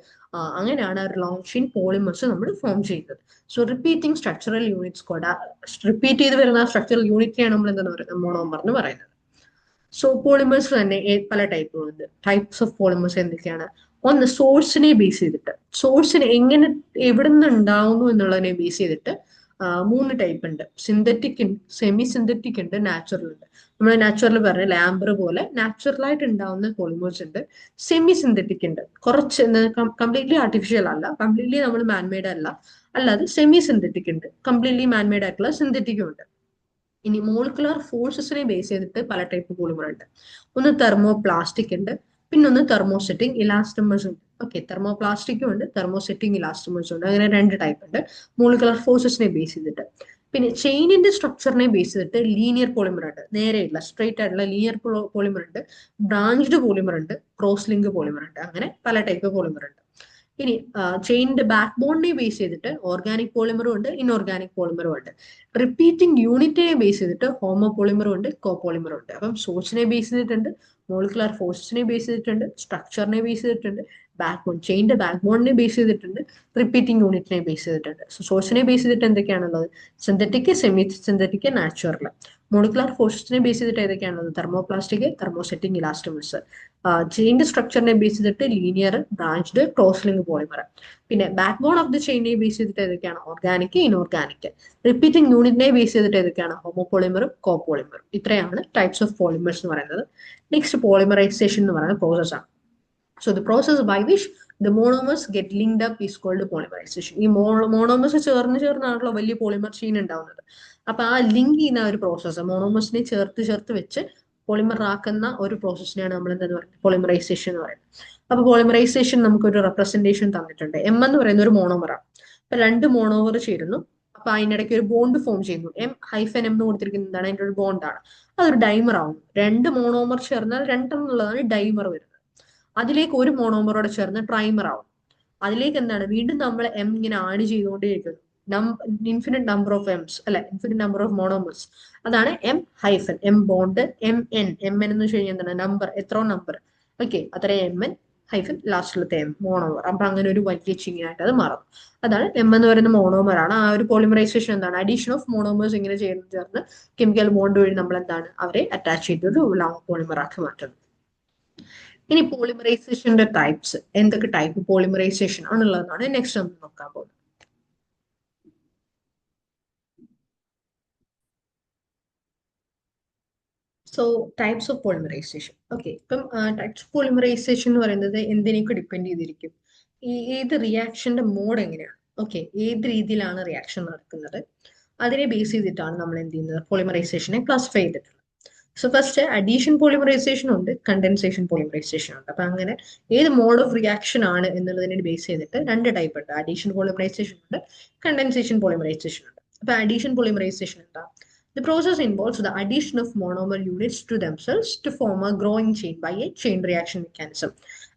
അങ്ങനെയാണ് ഒരു ലോങ് ചെയിൻ പോളിമേഴ്സ് നമ്മൾ ഫോം ചെയ്യുന്നത്. So repeating structural units code, repeat ചെയ്ത് വരുന്ന സ്ട്രക്ചറൽ യൂണിറ്റിനെയാണ് നമ്മൾ എന്താണ് പറയുന്നത്, മോണോമർ എന്ന് പറയുന്നത്. സോ പോളിമേഴ്സ് തന്നെ പല ടൈപ്പുകളുണ്ട്. ടൈപ്സ് ഓഫ് പോളിമേഴ്സ് എന്തൊക്കെയാണ്, ഒന്ന് സോഴ്സിനെ ബേസ് ചെയ്തിട്ട്, സോഴ്സിനെ എങ്ങനെ എവിടെ നിന്ന് ഉണ്ടാവുന്നു എന്നുള്ളതിനെ ബേസ് ചെയ്തിട്ട് 3 ടൈപ്പ് ഉണ്ട്. സിന്തറ്റിക് ഉണ്ട്, സെമി സിന്തറ്റിക് ഉണ്ട്, നാച്ചുറൽ ഉണ്ട്. നമ്മൾ നാച്ചുറൽ പറഞ്ഞ ലാംബർ പോലെ നാച്ചുറൽ ആയിട്ട് ഉണ്ടാവുന്ന പോളിമേഴ്സ് ഉണ്ട്. സെമി സിന്തറ്റിക് ഉണ്ട്, കുറച്ച് കംപ്ലീറ്റ്ലി ആർട്ടിഫിഷ്യൽ അല്ല, കംപ്ലീറ്റ്ലി നമ്മൾ മാൻമെയ്ഡ് അല്ല, അല്ലാതെ സെമി സിന്തറ്റിക് ഉണ്ട്. കംപ്ലീറ്റ്ലി മാൻമെയ്ഡ് ആയിട്ടുള്ള സിന്തറ്റിക്കും ഉണ്ട്. ഇനി മോളിക്കുലർ ഫോഴ്സസിനെ ബേസ് ചെയ്തിട്ട് പല ടൈപ്പ് പോളിമർ ഉണ്ട്. ഒന്ന് തെർമോ പ്ലാസ്റ്റിക് ഉണ്ട്, പിന്നെ ഒന്ന് തെർമോസെറ്റിംഗ് ഇലാസ്റ്റമേഴ്സ് ഉണ്ട്. ഓക്കെ, തെർമോ പ്ലാസ്റ്റിക്കും ഉണ്ട്, തെർമോസെറ്റിംഗ് ഇലാസ്റ്റമേഴ്സും ഉണ്ട്. അങ്ങനെ 2 ടൈപ്പ് ഉണ്ട് മോളിക്കുലർ ഫോഴ്സസിനെ ബേസ് ചെയ്തിട്ട്. പിന്നെ ചെയിനിന്റെ സ്ട്രക്ചറിനെ ബേസ് ചെയ്തിട്ട് ലീനിയർ പോളിമർ ഉണ്ട്, നേരെയുള്ള സ്ട്രെയിറ്റ് ആയിട്ടുള്ള ലീനിയർ പോളിമർ ഉണ്ട്, ബ്രാഞ്ച്ഡ് പോളിമർ ഉണ്ട്, ക്രോസ് ലിങ്ക് പോളിമർ ഉണ്ട്. അങ്ങനെ പല ടൈപ്പ് പോളിമർ ഉണ്ട്. ഇനി ചെയിനിന്റെ ബാക്ക് ബോണിനെ ബേസ് ചെയ്തിട്ട് ഓർഗാനിക് പോളിമറും ഉണ്ട്, ഇൻഓർഗാനിക് പോളിമറും ഉണ്ട്. റിപ്പീറ്റിംഗ് യൂണിറ്റിനെ ബേസ് ചെയ്തിട്ട് ഹോമോ പോളിമറും ഉണ്ട്, കോപോളിമറും ഉണ്ട്. അപ്പം സോഴ്സിനെ ബേസ് ചെയ്തിട്ടുണ്ട്, മോളിക്കുലർ ഫോഴ്സിനെ ബേസ് ചെയ്തിട്ടുണ്ട്, സ്ട്രക്ചറിനെ ബേസ് ചെയ്തിട്ടുണ്ട്, ബാക്ക് ബോൺ ചെയിന്റെ ബാക്ക് ബോണിനെ ബേസ് ചെയ്തിട്ടുണ്ട്, റിപ്പീറ്റിംഗ് യൂണിറ്റിനെ ബേസ് ചെയ്തിട്ടുണ്ട്. സോഴ്സിനെ ബേസ് ചെയ്തിട്ട് എന്തൊക്കെയാണുള്ളത്, synthetic, semi synthetic, natural. Molecular ഫോഴ്സിനെ ബേസ് ചെയ്തിട്ട് ഏതൊക്കെയാണുള്ളത്, തെർമോപ്ലാസ്റ്റിക്, തെർമോസെറ്റിംഗ് ഇലാസ്റ്റമേഴ്സ്. ചെയിന്റെ സ്ട്രക്ചറിനെ ബേസ് ചെയ്തിട്ട് linear, branched, cross link polymer. പിന്നെ ബാക്ക് ബോൺ ഓഫ് ദി ചെയിനെ ബേസ് ചെയ്തിട്ട് ഏതൊക്കെയാണ്, ഓർഗാനിക്, ഇൻഓർഗാനിക്. റിപ്പീറ്റിംഗ് യൂണിറ്റിനെ ബേസ് ചെയ്തിട്ട് ഏതൊക്കെയാണ്, ഹോമോപോളിമറും കോപോളിമറും. ഇത്രയാണ് ടൈപ്സ് ഓഫ് പോളിമേഴ്സ് എന്ന് പറയുന്നത്. നെക്സ്റ്റ് പോളിമറൈസേഷൻ എന്ന് പറയുന്ന പ്രോസസ് ആണ്. So the process by which the monomers get linked up is called polymerization. ഈ മോണോമേഴ്സ് ചേർന്നാണല്ലോ വലിയ പോളിമർ ചെയിൻ ഉണ്ടാവുന്നത്. അപ്പൊ ആ ലിങ്ക് ചെയ്യുന്ന ഒരു പ്രോസസ്സ് മോണോമേഴ്സിനെ ചേർത്ത് വെച്ച് പോളിമർ ആക്കുന്ന ഒരു പ്രോസസ്സിനെയാണ് നമ്മൾ എന്താ പറയുന്നത് പോളിമറൈസേഷൻ എന്ന് പറയുന്നത്. അപ്പൊ പോളിമറൈസേഷൻ നമുക്കൊരു റെപ്രസെന്റേഷൻ തന്നിട്ടുണ്ട്. എം എന്ന് പറയുന്ന ഒരു മോണോമറാണ്. അപ്പൊ രണ്ട് മോണോമർ ചേരുന്നു. അപ്പൊ അതിനിടയ്ക്ക് ഒരു ബോണ്ട് ഫോം ചെയ്യുന്നു. M-M എന്ന് കൊടുത്തിരിക്കുന്നത് എന്താണ്? അതിന്റെ ഒരു ബോണ്ടാണ്. അതൊരു ഡൈമർ ആവുന്നു. രണ്ട് മോണോമർ ചേർന്നാൽ രണ്ടെന്നുള്ളതാണ് ഡൈമർ വരുന്നത്. അതിലേക്ക് ഒരു മോണോമറോടെ ചേർന്ന് ട്രൈമർ ആവും. അതിലേക്ക് എന്താണ് വീണ്ടും നമ്മൾ എം ഇങ്ങനെ ആഡ് ചെയ്തുകൊണ്ടേയിരിക്കുന്നു. ഇൻഫിനിറ്റ് നമ്പർ ഓഫ് എംസ് അല്ലെ, ഇൻഫിനിറ്റ് നമ്പർ ഓഫ് മോണോമേഴ്സ്. അതാണ് M-M ബോണ്ട്. എം എൻ എന്ന് വെച്ച് കഴിഞ്ഞാൽ എന്താണ് നമ്പർ, എത്രയോ നമ്പർ. ഓക്കെ, അത്രയും M-N ലാസ്റ്റിലത്തെ എം മോണോമർ. അപ്പൊ അങ്ങനെ ഒരു വലിയ ചെയിനായിട്ട് അത് മാറും. അതാണ് എം എന്ന് പറയുന്ന മോണോമർ ആണ്. ആ ഒരു പോളിമറൈസേഷൻ എന്താണ് അഡീഷൻ ഓഫ് മോണോമേഴ്സ് ഇങ്ങനെ ചേർന്ന് കെമിക്കൽ ബോണ്ട് വഴി നമ്മൾ എന്താണ് അവരെ അറ്റാച്ച് ചെയ്തൊരു ലോങ് പോളിമർ ആക്കി മാറ്റുന്നത്. ഇനി പോളിമറൈസേഷന്റെ ടൈപ്സ്, എന്തൊക്കെ ടൈപ്പ് പോളിമറൈസേഷൻ ആണുള്ളതെന്നാണ് നെക്സ്റ്റ് നമ്മൾ നോക്കാൻ പോകുന്നത്. So types of polymerisation. Okay, ഇപ്പം ടൈപ്സ് ഓഫ് പോളിമറൈസേഷൻ എന്ന് പറയുന്നത് എന്തിനേക്ക് ഡിപ്പെൻഡ് ചെയ്തിരിക്കും? ഏത് റിയാക്ഷന്റെ മോഡ് എങ്ങനെയാണ്, ഓക്കെ, ഏത് രീതിയിലാണ് റിയാക്ഷൻ നടക്കുന്നത്, അതിനെ ബേസ് ചെയ്തിട്ടാണ് നമ്മൾ എന്ത് ചെയ്യുന്നത് പോളിമറൈസേഷനെ ക്ലാസിഫൈ ചെയ്തിട്ടുള്ളത്. സോ ഫസ്റ്റ് അഡീഷൻ പോളിമറൈസേഷൻ ഉണ്ട്, കണ്ടൻസേഷൻ പോളിമറൈസേഷൻ ഉണ്ട്. അപ്പൊ അങ്ങനെ ഏത് മോഡ് ഓഫ് റിയാക്ഷൻ ആണ് എന്നുള്ളതിനെ ബേസ് ചെയ്തിട്ട് രണ്ട് ടൈപ്പ് ഉണ്ട്. അഡീഷൻ പോളിമറൈസേഷൻ ഉണ്ട്, കണ്ടൻസേഷൻ പോളിമറൈസേഷൻ ഉണ്ട്. അപ്പൊ അഡീഷൻ പോളിമറൈസേഷൻ എന്താ? The process involves the addition of monomer units to themselves to form a growing chain by a chain reaction mechanism.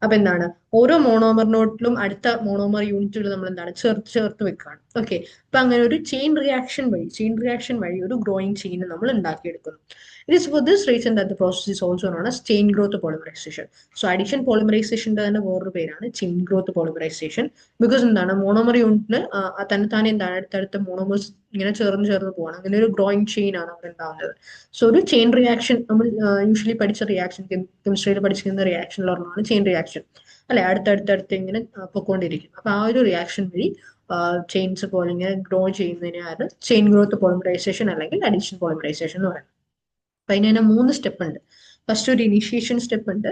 അപ്പൊ എന്താണ് ഓരോ മോണോമറിനോട്ടിലും അടുത്ത മോണോമർ യൂണിറ്റുകൾ നമ്മൾ എന്താണ് ചേർത്ത് വെക്കുകയാണ്. ഓക്കെ, അപ്പൊ അങ്ങനെ ഒരു ചെയിൻ റിയാക്ഷൻ വഴി ഒരു ഗ്രോയിങ് ചെയിൻ നമ്മൾ ഉണ്ടാക്കിയെടുക്കുന്നു. It is for this reason that the process is also known as chain growth polymerization. So addition polymerization തന്നെ വേറൊരു പേരാണ് chain growth polymerization. ബിക്കോസ് എന്താണ് മോണോമർ യൂണിറ്റിന് തന്നെ എന്താണ് അടുത്തടുത്ത മോണോമേഴ്സ് ഇങ്ങനെ ചേർന്ന് പോവാണ്. അങ്ങനെ ഒരു ഗ്രോയിങ് ചെയിൻ ആണ് അവിടെ ഉണ്ടാവുന്നത്. സോ ഒരു ചെയിൻ റിയാക്ഷൻ നമ്മൾ യൂഷ്വലി പഠിച്ച റിയാക്ഷൻ, കെമിസ്ട്രിയിൽ പഠിച്ചിരുന്ന റിയാക്ഷനിൽ ഒരെണ്ണമാണ് ചെയിൻ റിയാക്ഷൻ അല്ലെ, അടുത്തടുത്ത് ഇങ്ങനെ പൊക്കോണ്ടിരിക്കും. അപ്പൊ ആ ഒരു റിയാക്ഷൻ വഴി ചെയിൻസ് പോലെ ഇങ്ങനെ ഗ്രോ ചെയ്യുന്നതിനാണ് ചെയിൻ ഗ്രോത്ത് പോളിമറൈസേഷൻ അല്ലെങ്കിൽ അഡീഷൻ പോളിമറൈസേഷൻ എന്ന് പറയുന്നത്. അപ്പൊ അതിന് തന്നെ 3 സ്റ്റെപ്പ് ഉണ്ട്. ഫസ്റ്റ് ഒരു ഇനിഷ്യേഷൻ സ്റ്റെപ്പ് ഉണ്ട്,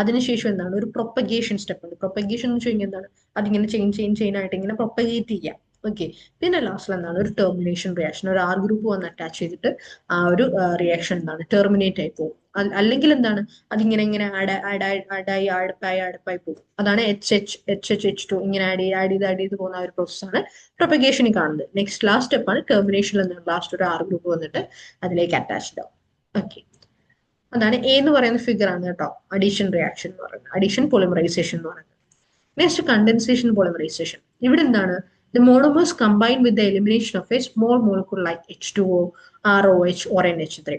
അതിനുശേഷം എന്താണ് ഒരു പ്രൊപ്പഗേഷൻ സ്റ്റെപ്പ് ഉണ്ട്. പ്രൊപ്പഗേഷൻ എന്ന് വെച്ച് കഴിഞ്ഞാൽ എന്താണ് അതിങ്ങനെ ചെയിൻ ആയിട്ട് ഇങ്ങനെ പ്രൊപ്പഗേറ്റ് ചെയ്യാം. ഓക്കെ, പിന്നെ ലാസ്റ്റിൽ എന്താണ് ഒരു ടെർമിനേഷൻ റിയാക്ഷൻ, ഒരു ആർ ഗ്രൂപ്പ് വന്ന് അറ്റാച്ച് ചെയ്തിട്ട് ആ ഒരു റിയാക്ഷൻ എന്താണ് ടെർമിനേറ്റ് ആയി പോകും. അല്ലെങ്കിൽ എന്താണ് അതിങ്ങനെ അടുപ്പായി പോകും. അതാണ് H2 ഇങ്ങനെ ആഡ് ചെയ്ത് പോകുന്ന ആ ഒരു പ്രോസസ്സാണ് പ്രൊപ്പഗേഷനിൽ കാണുന്നത്. നെക്സ്റ്റ് ലാസ്റ്റ് സ്റ്റെപ്പാണ് ടെർമിനേഷനിൽ എന്താണ് ലാസ്റ്റ് ഒരു ആർ ഗ്രൂപ്പ് വന്നിട്ട് അതിലേക്ക് അറ്റാച്ച്ഡ് ആവും. ഓക്കെ, അതാണ് എ എന്ന് പറയുന്ന ഫിഗർ ആണ് കേട്ടോ അഡീഷൻ റിയാക്ഷൻ എന്ന് പറയുന്നത്, അഡീഷൻ പോളിമറൈസേഷൻ എന്ന് പറയുന്നത്. Next condensation polymerisation. ഇവിടെ എന്താണ് the monomers combine with the elimination of a small molecule like H2O, ROH or NH3.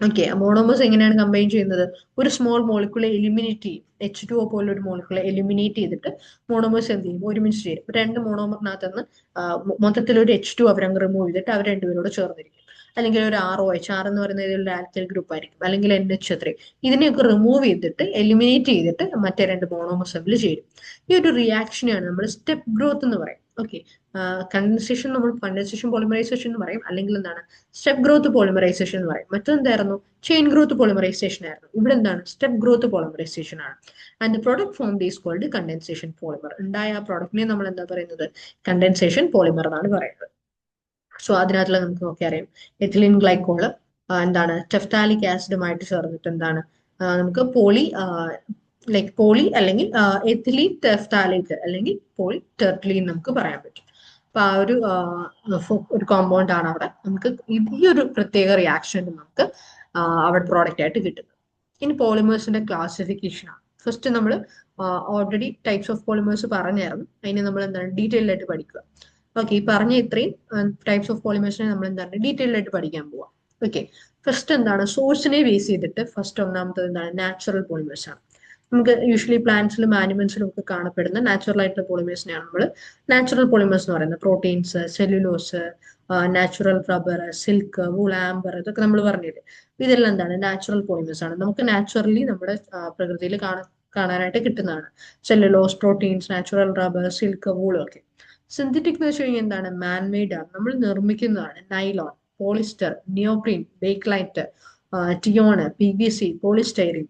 Okay, monomers എങ്ങനെയാണ് കമ്പൈൻ ചെയ്യുന്നത്? ഒരു സ്മോൾ മോളിക്കുളെ എലിമിനേറ്റ് ചെയ്യും. H2O പോലെ ഒരു മോളിക്കുളെ എലിമിനേറ്റ് ചെയ്തിട്ട് മോണോമേഴ്സ് എന്ത് ചെയ്യും ഒരുമിച്ച് ചേരും. രണ്ട് മോണോമറിനകത്ത് നിന്ന് മൊത്തത്തിൽ ഒരു H2 അവരങ്ങ് റിമൂവ് ചെയ്തിട്ട് അവർ രണ്ടുപേരോട് ചേർന്നിരിക്കും. അല്ലെങ്കിൽ ഒരു ROH, R എന്ന് പറയുന്ന ഒരു ആൽക്കൈൽ ഗ്രൂപ്പ് ആയിരിക്കും, അല്ലെങ്കിൽ NH3. ഇതിനെയൊക്കെ റിമൂവ് ചെയ്തിട്ട് എലിമിനേറ്റ് ചെയ്തിട്ട് മറ്റേ രണ്ട് മോണോമേഴ്സ് തമ്മിൽ ചേരും. ഈ ഒരു റിയാക്ഷനെയാണ് നമ്മൾ സ്റ്റെപ്പ് ഗ്രോത്ത് എന്ന് പറയും. ഓക്കെ, കണ്ടൻസേഷൻ നമ്മൾ കണ്ടൻസേഷൻ പോളിമറൈസേഷൻ എന്ന് പറയും, അല്ലെങ്കിൽ എന്താണ് സ്റ്റെപ്പ് ഗ്രോത്ത് പോളിമറൈസേഷൻ എന്ന് പറയും. മറ്റെന്തായിരുന്നു ചെയിൻ ഗ്രോത്ത് പോളിമറൈസേഷൻ ആയിരുന്നു. ഇവിടെ എന്താണ് സ്റ്റെപ്പ് ഗ്രോത്ത് പോളിമറൈസേഷൻ ആണ്. And the product form is called condensation polymer. ഉണ്ടായ ആ പ്രോഡക്റ്റിനെ നമ്മൾ എന്താ പറയുന്നത് കണ്ടൻസേഷൻ പോളിമർ എന്നാണ് പറയുന്നത്. സോ അതിനകത്തുള്ള നമുക്ക് നോക്കി അറിയാം എഥിലീൻ ഗ്ലൈക്കോള് എന്താണ് ടെഫ്താലിക് ആസിഡുമായിട്ട് ചേർന്നിട്ട് എന്താണ് നമുക്ക് പോളി അല്ലെങ്കിൽ എഥിലീൻ ടെഫ്താലേറ്റ് അല്ലെങ്കിൽ പോളി ടെർട്ട്ലീൻ നമുക്ക് പറയാൻ പറ്റും. അപ്പൊ ആ ഒരു കോമ്പൗണ്ട് ആണ് അവിടെ നമുക്ക് ഈ ഒരു പ്രത്യേക റിയാക്ഷൻ നമുക്ക് അവിടെ പ്രോഡക്റ്റ് ആയിട്ട് കിട്ടുന്നത്. ഇനി പോളിമേഴ്സിന്റെ ക്ലാസിഫിക്കേഷൻ ആണ്. ഫസ്റ്റ് നമ്മൾ ഓൾറെഡി ടൈപ്സ് ഓഫ് പോളിമേഴ്സ് പറഞ്ഞായിരുന്നു, അതിനെ നമ്മൾ എന്താണ് ഡീറ്റെയിൽ ആയിട്ട് പഠിക്കുക. ഓക്കെ, ഈ പറഞ്ഞ ഇത്രയും ടൈപ്സ് ഓഫ് പോളിമേഴ്സിനെ നമ്മൾ എന്താണ് ഡീറ്റെയിൽ ആയിട്ട് പഠിക്കാൻ പോവാം. ഓക്കെ, ഫസ്റ്റ് എന്താണ് സോഴ്സിനെ ബേസ് ചെയ്തിട്ട് ഫസ്റ്റ് ഒന്നാമത്തത് എന്താണ് നാച്ചുറൽ പോളിമേഴ്സ് ആണ്. നമുക്ക് യൂഷ്വലി പ്ലാന്റ്സിലും ആനിമൽസിലും ഒക്കെ കാണപ്പെടുന്ന നാച്ചുറൽ ആയിട്ടുള്ള പോളിമേഴ്സിനെയാണ് നമ്മൾ നാച്ചുറൽ പോളിമേഴ്സ് എന്ന് പറയുന്നത്. Proteins, cellulose, natural rubber, silk, wool, amber, ഇതൊക്കെ നമ്മൾ പറഞ്ഞില്ലേ. ഇതെല്ലാം എന്താണ് നാച്ചുറൽ പോളിമേഴ്സ് ആണ്. നമുക്ക് നാച്ചുറലി നമ്മുടെ പ്രകൃതിയിൽ കാണാനായിട്ട് കിട്ടുന്നതാണ്. Cellulose, proteins, natural rubber, silk, wool ഒക്കെ. സിന്തറ്റിക് എന്ന് വെച്ച് കഴിഞ്ഞാൽ എന്താണ് മാൻമെയ്ഡ് ആണ്, നമ്മൾ നിർമ്മിക്കുന്നതാണ്. നൈലോൺ, പോളിസ്റ്റർ, നിയോപ്രീൻ, ബേക്ക്ലൈറ്റ്, ടിയോണ്, PVC, പോളിസ്റ്റൈറിൻ,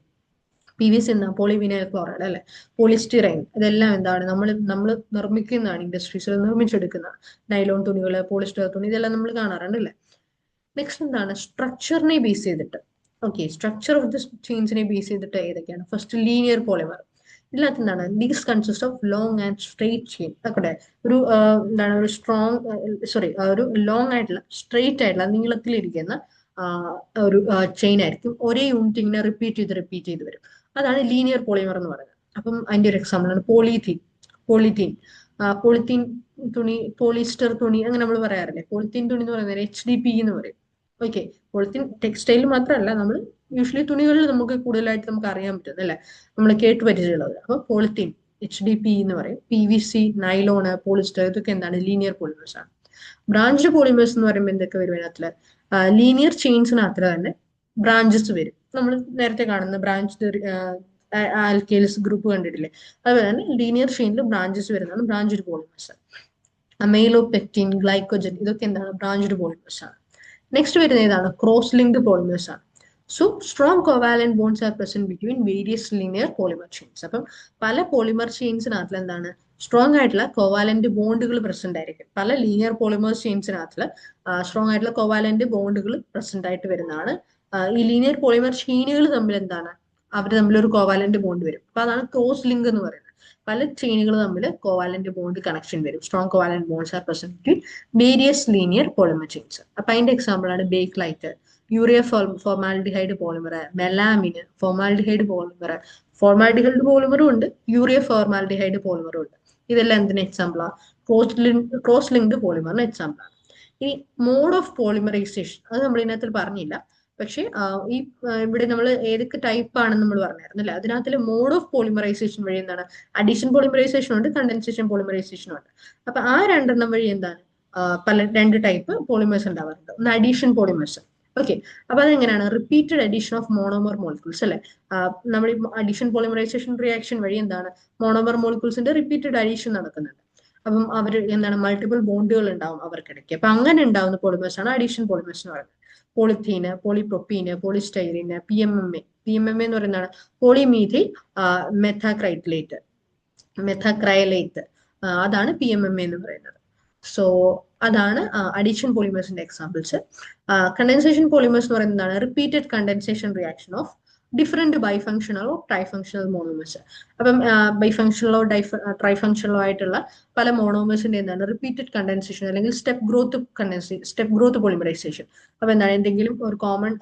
PVC എന്താ പോളിവിനൈൽ ക്ലോറൈഡ് അല്ലെ, പോളിസ്റ്റിറൈൻ, ഇതെല്ലാം എന്താണ് നമ്മൾ നിർമ്മിക്കുന്നതാണ്, ഇൻഡസ്ട്രീസിൽ നിർമ്മിച്ചെടുക്കുന്നതാണ്. നൈലോൺ തുണികൾ, പോളിസ്റ്റർ തുണി, ഇതെല്ലാം നമ്മൾ കാണാറുണ്ട് അല്ലേ. നെക്സ്റ്റ് എന്താണ് സ്ട്രക്ചറിനെ ബേസ് ചെയ്തിട്ട്. ഓക്കെ, സ്ട്രക്ചർ ഓഫ് ദി ചെയിൻസിനെ ബേസ് ചെയ്തിട്ട് ഏതൊക്കെയാണ്? First linear polymer. ഇതിനകത്ത് എന്താണ് these consist of long and straight chain. അതൊക്കെ ഒരു എന്താണ് ഒരു സ്ട്രോങ് ഒരു ലോങ് ആയിട്ടുള്ള സ്ട്രെയിറ്റ് ആയിട്ടുള്ള നീളത്തിലിരിക്കുന്ന ഒരു ചെയിൻ ആയിരിക്കും. ഒരേ യൂണിറ്റ് ഇങ്ങനെ റിപ്പീറ്റ് ചെയ്ത് വരും. അതാണ് ലീനിയർ പോളിമർ എന്ന് പറയുന്നത്. അപ്പം അതിന്റെ ഒരു എക്സാമ്പിൾ ആണ് പോളിത്തീൻ. പോളിത്തീൻ പോളിത്തീൻ തുണി, പോളിസ്റ്റർ തുണി, അങ്ങനെ നമ്മൾ പറയാറില്ലേ. പോളിത്തീൻ തുണി എന്ന് പറയുന്നത് HDP എന്ന് പറയും. ഓക്കെ, പോളിത്തീൻ ടെക്സ്റ്റൈൽ മാത്രമല്ല, നമ്മൾ യൂഷ്വലി തുണികളിൽ നമുക്ക് കൂടുതലായിട്ട് നമുക്ക് അറിയാൻ പറ്റും അല്ലെ, നമ്മൾ കേട്ട് പരിചയമുള്ളത്. അപ്പൊ പോളിത്തീൻ HDP എന്ന് പറയും. PVC, നൈലോണ്, പോളിസ്റ്റർ, ഇതൊക്കെ എന്താണ് ലീനിയർ പോളിമേഴ്സ് ആണ്. ബ്രാഞ്ച് പോളിമേഴ്സ് എന്ന് പറയുമ്പോൾ എന്തൊക്കെ വരും അതിനകത്തില്? ലീനിയർ ചെയിൻസിനകത്ത് തന്നെ ബ്രാഞ്ചസ് വരും. നമ്മൾ നേരത്തെ കാണുന്ന ബ്രാഞ്ച് ആൽക്കേൽസ് ഗ്രൂപ്പ് കണ്ടിട്ടില്ലേ, അതുപോലെ തന്നെ ലീനിയർ ചെയിനിൽ ബ്രാഞ്ചസ് വരുന്നതാണ് ബ്രാഞ്ച് പോളിമേഴ്സ്. അമൈലോപെക്റ്റിൻ, ഗ്ലൈക്കോജൻ, ഇതൊക്കെ എന്താണ് ബ്രാഞ്ച് പോളിമേഴ്സ് ആണ്. നെക്സ്റ്റ് വരുന്ന ഏതാണ്? ക്രോസ് ലിങ്ക്ഡ് പോളിമേഴ്സ് ആണ്. So strong covalent bonds are present between various linear polymer chains. അപ്പം പല പോളിമർ ചെയിൻസിനകത്തിൽ എന്താണ് സ്ട്രോങ് ആയിട്ടുള്ള കോവാലന്റ് ബോണ്ടുകൾ പ്രസന്റ് ആയിരിക്കും. പല ലീനിയർ പോളിമർ ചെയിൻസിനകത്തിൽ സ്ട്രോങ് ആയിട്ടുള്ള കോവാലന്റ് ബോണ്ടുകൾ പ്രസന്റ് ആയിട്ട് വരുന്നതാണ്. ഈ ലീനിയർ പോളിമർ ചെയിനുകൾ തമ്മിൽ എന്താണ് അവർ തമ്മിൽ ഒരു കോവാലന്റ് ബോണ്ട് വരും. അപ്പൊ അതാണ് ക്രോസ് ലിങ്ക് എന്ന് പറയുന്നത്. പല ചെയിനുകൾ തമ്മിൽ കോവാലന്റ് ബോണ്ട് കണക്ഷൻ വരും. Strong covalent bonds are present between various linear polymer chains. അപ്പൊ അതിന്റെ എക്സാമ്പിൾ ആണ് bakelite, urea formaldehyde polymer, melamine, formaldehyde polymer. Formaldehyde പോളിമറും ഉണ്ട്, യൂറിയ ഫോർമാൽഡിഹൈഡ് പോളിമറും ഉണ്ട്. ഇതെല്ലാം എന്തിന് എക്സാമ്പിളാ? ക്രോസ് ലിങ്ക്ഡ് പോളിമറിന് എക്സാമ്പിൾ ആണ്. ഈ മോഡ് ഓഫ് പോളിമറൈസേഷൻ അത് നമ്മൾ ഇതിനകത്ത് പറഞ്ഞില്ല. പക്ഷെ ഈ ഇവിടെ നമ്മൾ ഏതൊക്കെ ടൈപ്പ് ആണെന്ന് നമ്മൾ പറഞ്ഞായിരുന്നു അല്ലെ. അതിനകത്ത് മോഡ് ഓഫ് പോളിമറൈസേഷൻ വഴി എന്താണ് അഡീഷൻ പോളിമറൈസേഷൻ ഉണ്ട്, കണ്ടൻസേഷൻ പോളിമറൈസേഷനും ഉണ്ട്. അപ്പൊ ആ രണ്ടെണ്ണം വഴി എന്താണ് രണ്ട് ടൈപ്പ് പോളിമേഴ്സ് ഉണ്ടാവാറുണ്ട്. ഒന്ന് അഡീഷൻ പോളിമേഴ്സ്. ഓക്കെ, അപ്പൊ അതെങ്ങനെയാണ്? Repeated addition of monomer molecules അല്ലെ. നമ്മൾ ഈ അഡീഷൻ പോളിമറൈസേഷൻ റിയാക്ഷൻ വഴി എന്താണ് മോണോമർ മോളിക്യൂൾസിന്റെ റിപ്പീറ്റഡ് അഡീഷൻ നടക്കുന്നുണ്ട്. അപ്പം അവർ എന്താണ് മൾട്ടിപ്പിൾ ബോണ്ടുകൾ ഉണ്ടാവും അവർക്കിടയ്ക്ക്. അപ്പൊ അങ്ങനെ ഉണ്ടാവുന്ന പോളിമേഴ്സ് ആണ് അഡീഷൻ പോളിമേഴ്സ് എന്ന് പറയുന്നത്. പോളിത്തീന്, പോളിപ്രൊപ്പീന്, പോളിസ്റ്റൈറിന്, PMMA എന്ന് പറയുന്നതാണ് പോളിമീഥൈൽ മെഥാക്രൈലേറ്റ്, അതാണ് PMMA എന്ന് പറയുന്നത്. സോ അതാണ് അഡീഷൻ പോളിമേഴ്സിന്റെ എക്സാമ്പിൾസ്. കണ്ടൻസേഷൻ പോളിമേഴ്സ് എന്ന് പറയുന്നതാണ് repeated condensation reaction of different ബൈഫങ്ഷണലോ ട്രൈഫങ്ഷണൽ മോണോമേഴ്സ്. അപ്പം ബൈഫങ്ഷണലോ ട്രൈഫങ്ഷണലോ ആയിട്ടുള്ള പല മോണോമേഴ്സിന്റെ എന്താണ് റിപ്പീറ്റഡ് കണ്ടൻസേഷൻ അല്ലെങ്കിൽ സ്റ്റെപ്പ് ഗ്രോത്ത് പോളിമറൈസേഷൻ. അപ്പൊ എന്താണ് എന്തെങ്കിലും ഒരു കോമൺ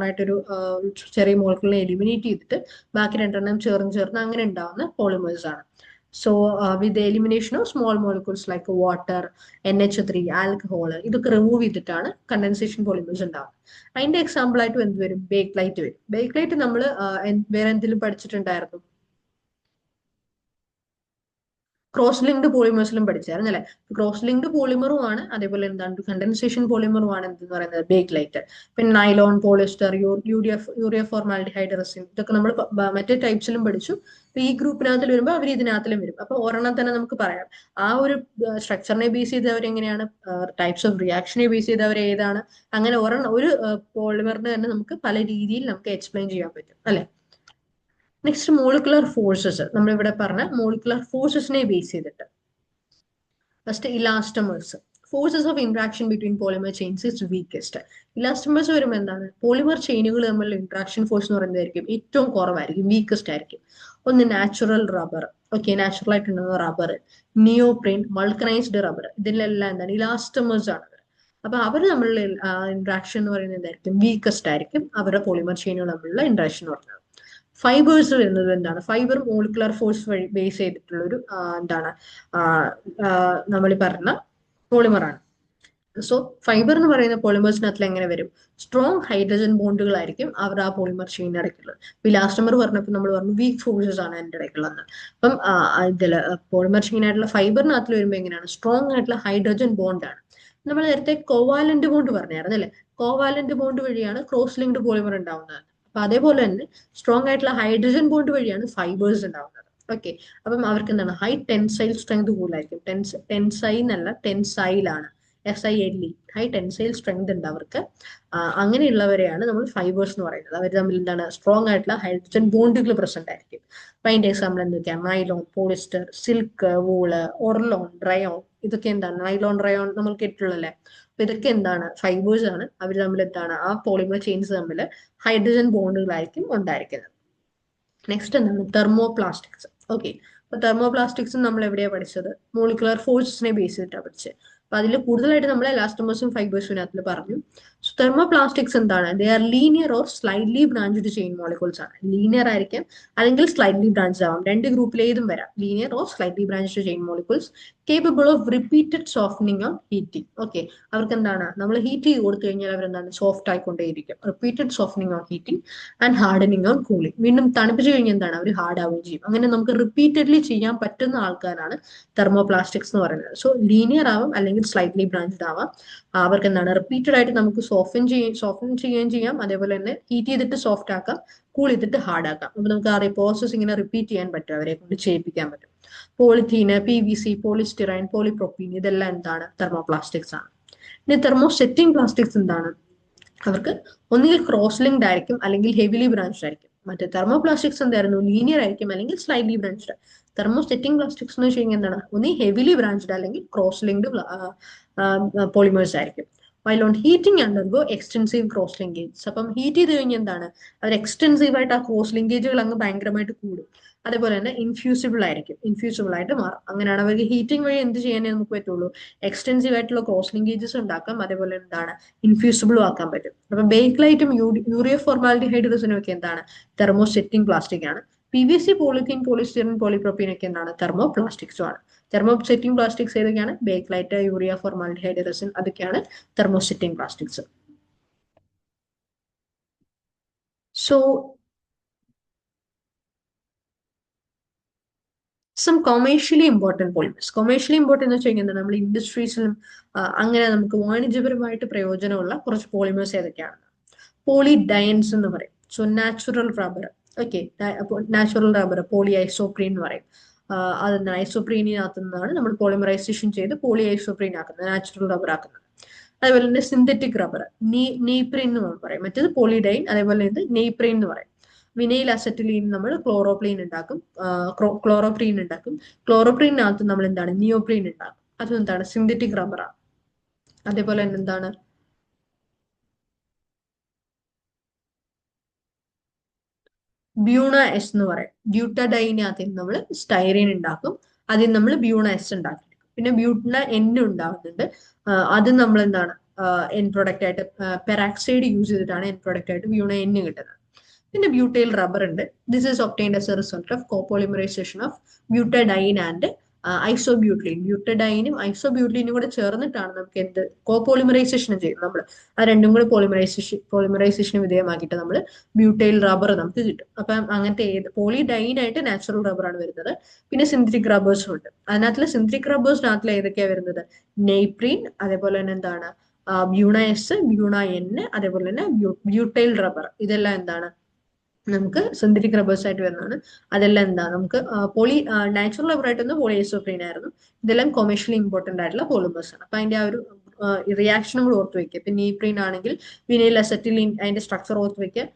ആയിട്ടൊരു ചെറിയ മോളിക്യൂളിനെ എലിമിനേറ്റ് ചെയ്തിട്ട് ബാക്കി രണ്ടെണ്ണം ചേർന്ന് അങ്ങനെ ഉണ്ടാവുന്ന പോളിമേഴ്സ് ആണ്. So with elimination of small molecules like water, NH3, alcohol, ഇതൊക്കെ റിമൂവ് ചെയ്തിട്ടാണ് കണ്ടൻസേഷൻ പോളിമേഴ്സ് ഉണ്ടാവുന്നത്. അതിന്റെ എക്സാമ്പിൾ ആയിട്ട് എന്ത് വരും? ബേക്ക്ലൈറ്റ് വരും. ബേക്ക്ലൈറ്റ് നമ്മൾ വേറെ എന്തെങ്കിലും പഠിച്ചിട്ടുണ്ടായിരുന്നു? ക്രോസ് ലിങ്ക്ഡ് പോളിമേഴ്സിലും പഠിച്ചായിരുന്നു അല്ലെ. ക്രോസ് ലിങ്ക്ഡ് പോളിമറും ആണ്, അതേപോലെ എന്താണ് കണ്ടൻസേഷൻ പോളിമറും ആണ് എന്തെന്ന് പറയുന്നത് ബേക്ക്ലൈറ്റ്. പിന്നെ nylon, polyester, urea formaldehyde resin, ഇതൊക്കെ നമ്മൾ മറ്റേ ടൈപ്സിലും പഠിച്ചു. അപ്പൊ ഈ ഗ്രൂപ്പിനകത്തിൽ വരുമ്പോൾ അവർ ഇതിനകത്തിലും വരും. അപ്പൊ ഒരെണ്ണം തന്നെ നമുക്ക് പറയാം. ആ ഒരു സ്ട്രക്ചറിനെ ബേസ് ചെയ്ത് അവരെങ്ങനെയാണ്, ടൈപ്സ് ഓഫ് റിയാക്ഷനെ ബേസ് ചെയ്ത് അവർ ഏതാണ്, അങ്ങനെ ഒരു പോളിമറിന് തന്നെ നമുക്ക് പല രീതിയിൽ നമുക്ക് എക്സ്പ്ലെയിൻ ചെയ്യാൻ പറ്റും അല്ലെ. Next molecular forces. നമ്മളിവിടെ പറഞ്ഞ മോളിക്കുലർ ഫോഴ്സസിനെ ബേസ് ചെയ്തിട്ട് first elastomers. Forces of interaction between polymer chains is weakest. Elastomers വരുമ്പോൾ എന്താണ് പോളിമർ ചെയിനുകൾ തമ്മിലുള്ള ഇന്ററാക്ഷൻ ഫോഴ്സ് എന്ന് പറയുന്നതായിരിക്കും ഏറ്റവും കുറവായിരിക്കും, വീക്കസ്റ്റ് ആയിരിക്കും. ഒന്ന് നാച്ചുറൽ റബ്ബർ. ഓക്കെ, നാച്ചുറൽ ആയിട്ടുണ്ടാകുന്ന റബ്ബർ, നിയോപ്രീൻ, വൾക്കനൈസ്ഡ് റബ്ബർ, ഇതിലെല്ലാം എന്താണ് ഇലാസ്റ്റമേഴ്സ് ആണ്. അപ്പൊ അവർ തമ്മിലുള്ള ഇന്ററാക്ഷൻ എന്ന് പറയുന്നത് എന്തായിരിക്കും? വീക്കസ്റ്റ് ആയിരിക്കും അവരുടെ പോളിമർ ചെയിനുകൾ തമ്മിലുള്ള ഇന്ററാക്ഷൻ എന്ന് പറയുന്നത്. ഫൈബേഴ്സ് വരുന്നത് എന്താണ്? ഫൈബർ മോളിക്കുലർ ഫോഴ്സ് വഴി ബേസ് ചെയ്തിട്ടുള്ള ഒരു എന്താണ് നമ്മൾ പറഞ്ഞ പോളിമറാണ്. സോ ഫൈബർ എന്ന് പറയുന്ന പോളിമേഴ്സിനകത്തിൽ എങ്ങനെ വരും? സ്ട്രോങ് ഹൈഡ്രജൻ ബോണ്ടുകളായിരിക്കും അവർ ആ പോളിമർ ചെയിൻ ഇടയ്ക്കുള്ളത്. ഇലാസ്റ്റമർ പറഞ്ഞപ്പോൾ നമ്മൾ പറഞ്ഞു വീക്ക് ഫോഴ്സസ് ആണ് അതിന്റെ ഇടയ്ക്കുള്ളത്. അപ്പം ഇതില് പോളിമർ ചെയിൻ ആയിട്ടുള്ള ഫൈബറിനകത്തിൽ വരുമ്പോൾ എങ്ങനെയാണ്? സ്ട്രോങ് ആയിട്ടുള്ള ഹൈഡ്രജൻ ബോണ്ടാണ്. നമ്മൾ നേരത്തെ കോവാലന്റ് ബോണ്ട് പറഞ്ഞായിരുന്നു അല്ലെ. കോവാലന്റ് ബോണ്ട് വഴിയാണ് ക്രോസ് ലിങ്ക്ഡ് പോളിമർ ഉണ്ടാവുന്നത്. അപ്പൊ അതേപോലെ തന്നെ സ്ട്രോങ് ആയിട്ടുള്ള ഹൈഡ്രജൻ ബോണ്ട് വഴിയാണ് ഫൈബേഴ്സ് ഉണ്ടാവുന്നത്. ഓക്കെ, അപ്പം അവർക്ക് എന്താണ് ഹൈ ടെൻസൈൽ സ്ട്രെങ്ത് കൂടുതലായിരിക്കും. ടെൻസൈൽ എന്നല്ല ടെൻസൈൽ ആണ്. SILE, ഹൈ ടെൻസൈൽ സ്ട്രെങ്ത് ഉണ്ട് അവർക്ക്. അങ്ങനെയുള്ളവരെയാണ് നമ്മൾ ഫൈബേഴ്സ് എന്ന് പറയുന്നത്. അവർ തമ്മിൽ എന്താണ് സ്ട്രോങ് ആയിട്ടുള്ള ഹൈഡ്രജൻ ബോണ്ടുകൾ പ്രസന്റ് ആയിരിക്കും. അപ്പൊ അതിന്റെ എക്സാമ്പിൾ എന്തൊക്കെയാണ്? Nylon, polyester, silk, wool, orlon, rayon. ഇതൊക്കെ എന്താണ്? നൈലോൺ, റയോൺ നമ്മൾ കേട്ടിട്ടുള്ളല്ലേ? അപ്പൊ ഇതൊക്കെ എന്താണ്? ഫൈബേഴ്സ് ആണ്. അവർ തമ്മിൽ എന്താണ്? ആ പോളിമർ ചെയിൻസ് തമ്മിൽ ഹൈഡ്രജൻ ബോണ്ടുകളായിരിക്കും ഉണ്ടായിരിക്കുന്നത്. നെക്സ്റ്റ് എന്താണ്? തെർമോപ്ലാസ്റ്റിക്സ്. ഓക്കെ, അപ്പൊ തെർമോപ്ലാസ്റ്റിക്സും നമ്മൾ എവിടെയാണ് പഠിച്ചത്? മോളിക്കുലർ ഫോഴ്സിനെ ബേസ് ചെയ്തിട്ടാണ് പഠിച്ചത്. അപ്പൊ അതിൽ കൂടുതലായിട്ട് നമ്മൾ എലാസ്റ്റമോസും ഫൈബേഴ്സിനകത്ത് പറഞ്ഞു. സോ തെർമോപ്ലാസ്റ്റിക്സ് എന്താണ്? They are linear or slightly branched chain molecules ആണ്. ലീനിയർ ആയിരിക്കും അല്ലെങ്കിൽ സ്ലൈഡ്ലി ബ്രാഞ്ച്ഡ് ആവാം. രണ്ട് ഗ്രൂപ്പിൽ ഏതും വരാം. Linear or slightly branched chain molecules capable of repeated softening on heating. Okay, അവർക്ക് എന്താണ്? നമ്മൾ ഹീറ്റ് ചെയ്ത് കൊടുത്തു കഴിഞ്ഞാൽ അവരെന്താണ്? സോഫ്റ്റ് ആയിക്കൊണ്ടേയിരിക്കും. Repeated softening on heating and hardening on cooling. വീണ്ടും തണുപ്പിച്ച് കഴിഞ്ഞാൽ എന്താണ്? അവർ ഹാർഡ് ആവുകയും ചെയ്യും. അങ്ങനെ നമുക്ക് റിപ്പീറ്റഡ്ലി ചെയ്യാൻ പറ്റുന്ന ആൾക്കാരാണ് തെർമോപ്ലാസ്റ്റിക്സ് എന്ന് പറയുന്നത്. സോ ലീനിയർ ആവാം അല്ലെങ്കിൽ സ്ലൈറ്റ്ലി ബ്രാഞ്ച്ഡ് ആവാം. അവർക്ക് എന്താണ്? റിപ്പീറ്റഡ് ആയിട്ട് നമുക്ക് സോഫ്റ്റൻ ചെയ്യുകയും ചെയ്യാം. അതേപോലെ തന്നെ ഹീറ്റ് ചെയ്തിട്ട് സോഫ്റ്റ് ആക്കാം, കൂൾ ചെയ്തിട്ട് ഹാർഡ് ആക്കാം. അപ്പൊ നമുക്ക് ആ പ്രോസസ് ഇങ്ങനെ റിപ്പീറ്റ് ചെയ്യാൻ പറ്റും, അവരെ കൊണ്ട് ചെയ്യിപ്പിക്കാൻ പറ്റും. പോളിത്തീന്, PVC, പോളിസ്റ്റിറൈൻ, പോളിപ്രോപ്പീൻ, ഇതെല്ലാം എന്താണ്? തെർമോപ്ലാസ്റ്റിക്സ് ആണ്. ഇനി തെർമോസെറ്റിംഗ് പ്ലാസ്റ്റിക്സ് എന്താണ്? അവർക്ക് ഒന്നുകിൽ ക്രോസ് ലിങ്ക്ഡ് ആയിരിക്കും അല്ലെങ്കിൽ ഹെവിലി ബ്രാഞ്ച്ഡ് ആയിരിക്കും. മറ്റേ തെർമോപ്ലാസ്റ്റിക്സ് എന്തായിരുന്നു? ലീനിയർ ആയിരിക്കും അല്ലെങ്കിൽ സ്ലൈഡ്ലി ബ്രാഞ്ച്ഡ്. തെർമോസെറ്റിംഗ് പ്ലാസ്റ്റിക്സ് എന്ന് വെച്ച് കഴിഞ്ഞാൽ എന്താണ്? ഒന്നി ഹെവിലി ബ്രാഞ്ച്ഡ് അല്ലെങ്കിൽ ക്രോസ് ലിങ്ക്ഡ് പോളിമേഴ്സ് ആയിരിക്കും. While on heating undergo extensive cross linkage. അപ്പം ഹീറ്റ് ചെയ്ത് കഴിഞ്ഞാൽ എന്താണ്? അവർ എക്സ്റ്റെൻസീവ് ആയിട്ട് ആ ക്രോസ് ലിങ്കേജുകൾ അങ്ങ് ഭയങ്കരമായിട്ട് കൂടും. അതേപോലെ തന്നെ ഇൻഫ്യൂസിബിൾ ആയിരിക്കും, ഇൻഫ്യൂസിബിൾ ആയിട്ട് മാറും. അങ്ങനെയാണ് അവർക്ക് ഹീറ്റിംഗ് വഴി എന്ത് ചെയ്യാനേ നമുക്ക് പറ്റുള്ളൂ? എക്സ്റ്റെൻസീവ് ആയിട്ടുള്ള ക്രോസ് ലിങ്കേജസ് ഉണ്ടാക്കാം. അതേപോലെ എന്താണ്? ഇൻഫ്യൂസിബിളും ആക്കാൻ പറ്റും. അപ്പൊ ബേക്ക്ലൈറ്റും യൂറിയ ഫോർമാലിഡിഹൈഡ് റെസിനും ഒക്കെ എന്താണ്? തെർമോസെറ്റിംഗ് പ്ലാസ്റ്റിക് ആണ്. PVC, പോളിത്തീൻ, പോളിസ്റ്റിറിൻ, പോളിപ്രോപ്പീൻ ഒക്കെ എന്താണ്? തെർമോപ്ലാസ്റ്റിക്സും ആണ്. തെർമോസെറ്റിംഗ് പ്ലാസ്റ്റിക്സ് ഏതൊക്കെയാണ്? ബേക്ക്ലൈറ്റ്, യൂറിയ ഫോർമാലിഡിഹൈഡ് റെസിൻ, അതൊക്കെയാണ് thermosetting plastics. So some commercially important polymers. Commercially important എന്ന് വെച്ച് കഴിഞ്ഞാൽ നമ്മൾ ഇൻഡസ്ട്രീസിലും അങ്ങനെ നമുക്ക് വാണിജ്യപരമായിട്ട് പ്രയോജനമുള്ള കുറച്ച് പോളിമേഴ്സ് ഏതൊക്കെയാണ്? പോളിഡയൻസ് എന്ന് പറയും. So natural rubber. Okay, natural rubber poly isoprene എന്ന് പറയും. അതെന്താ? ഐസോപ്രീനിനകത്തു നിന്നാണ് നമ്മൾ പോളിമറൈസേഷൻ ചെയ്ത് പോളി ഐസോപ്രീൻ ആക്കുന്നത്, നാച്ചുറൽ റബ്ബർ ആക്കുന്നത്. അതേപോലെ തന്നെ സിന്തറ്റിക് റബ്ബർ, നീപ്രിൻ എന്ന് പറയും. മറ്റേത് പോളിഡൈൻ, അതേപോലെ ഇത് നെയ്പ്രിൻ എന്ന് പറയും. വിനൈൽ അസറ്റിലീൻ നമ്മൾ ക്ലോറോപ്രീൻ ഉണ്ടാക്കും, ക്ലോറോപ്രീൻ ഉണ്ടാക്കും. ക്ലോറോപ്രീനകത്ത് നമ്മൾ എന്താണ്? നിയോപ്രീൻ ഉണ്ടാക്കും. അതും എന്താണ്? സിന്തറ്റിക് റബ്ബറാണ്. അതേപോലെ തന്നെ എന്താണ്? ബ്യൂണ എസ് എന്ന് പറയും. ബ്യൂട്ടഡൈനകത്ത് നമ്മൾ സ്റ്റൈറീൻ ഉണ്ടാക്കും, അതിൽ നമ്മൾ ബ്യൂണ എസ് ഉണ്ടാക്കി. പിന്നെ ബ്യൂട്ടന എൻ ഉണ്ടാകുന്നുണ്ട്. അത് നമ്മൾ എന്താണ്? എൻ പ്രൊഡക്റ്റ് ആയിട്ട് പെറാക്സൈഡ് യൂസ് ചെയ്തിട്ടാണ് എൻ പ്രൊഡക്റ്റ് ആയിട്ട് ബ്യൂണ എൻ കിട്ടുന്നത്. പിന്നെ ബ്യൂട്ടൈൽ റബ്ബർ ഉണ്ട്. This is obtained as a result of copolymerization of butadiene and isobutylene. ബ്യൂട്ടഡൈനും ഐസോബ്യൂട്ലീനും കൂടെ ചേർന്നിട്ടാണ് നമുക്ക് എന്ത്? കോപോളിമറൈസേഷൻ ചെയ്യുന്നത്. നമ്മൾ ആ രണ്ടും കൂടെ പോളിമറൈസേഷന് വിധേയമാക്കിയിട്ട് നമ്മൾ ബ്യൂട്ടൈൽ റബ്ബർ നമുക്ക് കിട്ടും. അപ്പം അങ്ങനത്തെ പോളിഡൈൻ ആയിട്ട് നാച്ചുറൽ റബ്ബറാണ് വരുന്നത്. പിന്നെ സിന്തറ്റിക് റബ്ബേഴ്സും ഉണ്ട്. അതിനകത്തുള്ള സിന്തറ്റിക് റബ്ബേഴ്സിനകത്തുള്ള ഏതൊക്കെയാണ് വരുന്നത്? നെയ്പ്രീൻ, അതേപോലെ തന്നെ എന്താണ്? ബ്യൂണ എസ്, ബ്യൂണ എൻ, അതേപോലെ തന്നെ ബ്യൂട്ടൈൽ റബ്ബർ. ഇതെല്ലാം എന്താണ്? നമുക്ക് സിന്തറ്റിക് റബ്ബേഴ്സ് ആയിട്ട് വരുന്നതാണ്. അതെല്ലാം എന്താ? നമുക്ക് നാച്ചുറൽ റബ്ബർ ആയിട്ടൊന്ന് പോളിഐസോപ്രീൻ ആയിരുന്നു. ഇതെല്ലാം കൊമേഴ്ഷ്യലി ഇമ്പോർട്ടന്റ് ആയിട്ടുള്ള പോളിമേഴ്സ് ആണ്. അപ്പൊ അതിന്റെ ആ ഒരു റിയാക്ഷനും കൂടെ ഓർത്ത് വെക്കുക. ഇപ്പൊ നീപ്രീൻ ആണെങ്കിൽ വിനൈൽ അസറ്റിലീൻ, അതിന്റെ സ്ട്രക്ചർ ഓർത്ത് വെക്കുക.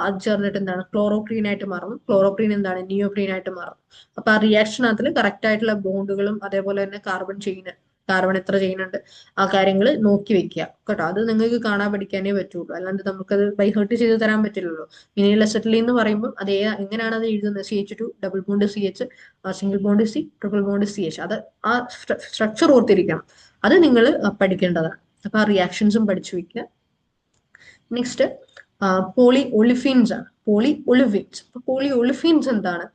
അത് ചേർന്നിട്ട് എന്താണ്? ക്ലോറോപ്രീൻ ആയിട്ട് മാറുന്നു. ക്ലോറോപ്രീൻ എന്താണ്? നിയോപ്രീൻ ആയിട്ട് മാറുന്നു. അപ്പൊ ആ റിയാക്ഷനകത്തിൽ കറക്റ്റ് ആയിട്ടുള്ള ബോണ്ടുകളും അതേപോലെ തന്നെ കാർബൺ എത്ര ചെയ്യുന്നുണ്ട്, ആ കാര്യങ്ങൾ നോക്കി വെക്കുക കേട്ടോ. അത് നിങ്ങൾക്ക് കാണാൻ പഠിക്കാനേ പറ്റുള്ളൂ, അല്ലാണ്ട് നമുക്കത് ബൈ ഹേർട്ട് ചെയ്ത് തരാൻ പറ്റില്ലല്ലോ. വിനൈൽ അസറ്റിലീൻ എന്ന് പറയുമ്പോൾ അതേ എങ്ങനെയാണ് അത് എഴുതുന്നത്? CH2 double bond CH, single bond C, triple bond CH. അത് ആ സ്ട്രക്ചർ ഓർത്തിരിക്കണം. അത് നിങ്ങൾ പഠിക്കേണ്ടതാണ്. അപ്പൊ ആ റിയാക്ഷൻസും പഠിച്ചു വെക്കുക. നെക്സ്റ്റ് പോളി ഒളിഫീൻസ് ആണ്. പോളി ഒളിഫീൻസ് എന്താണ്?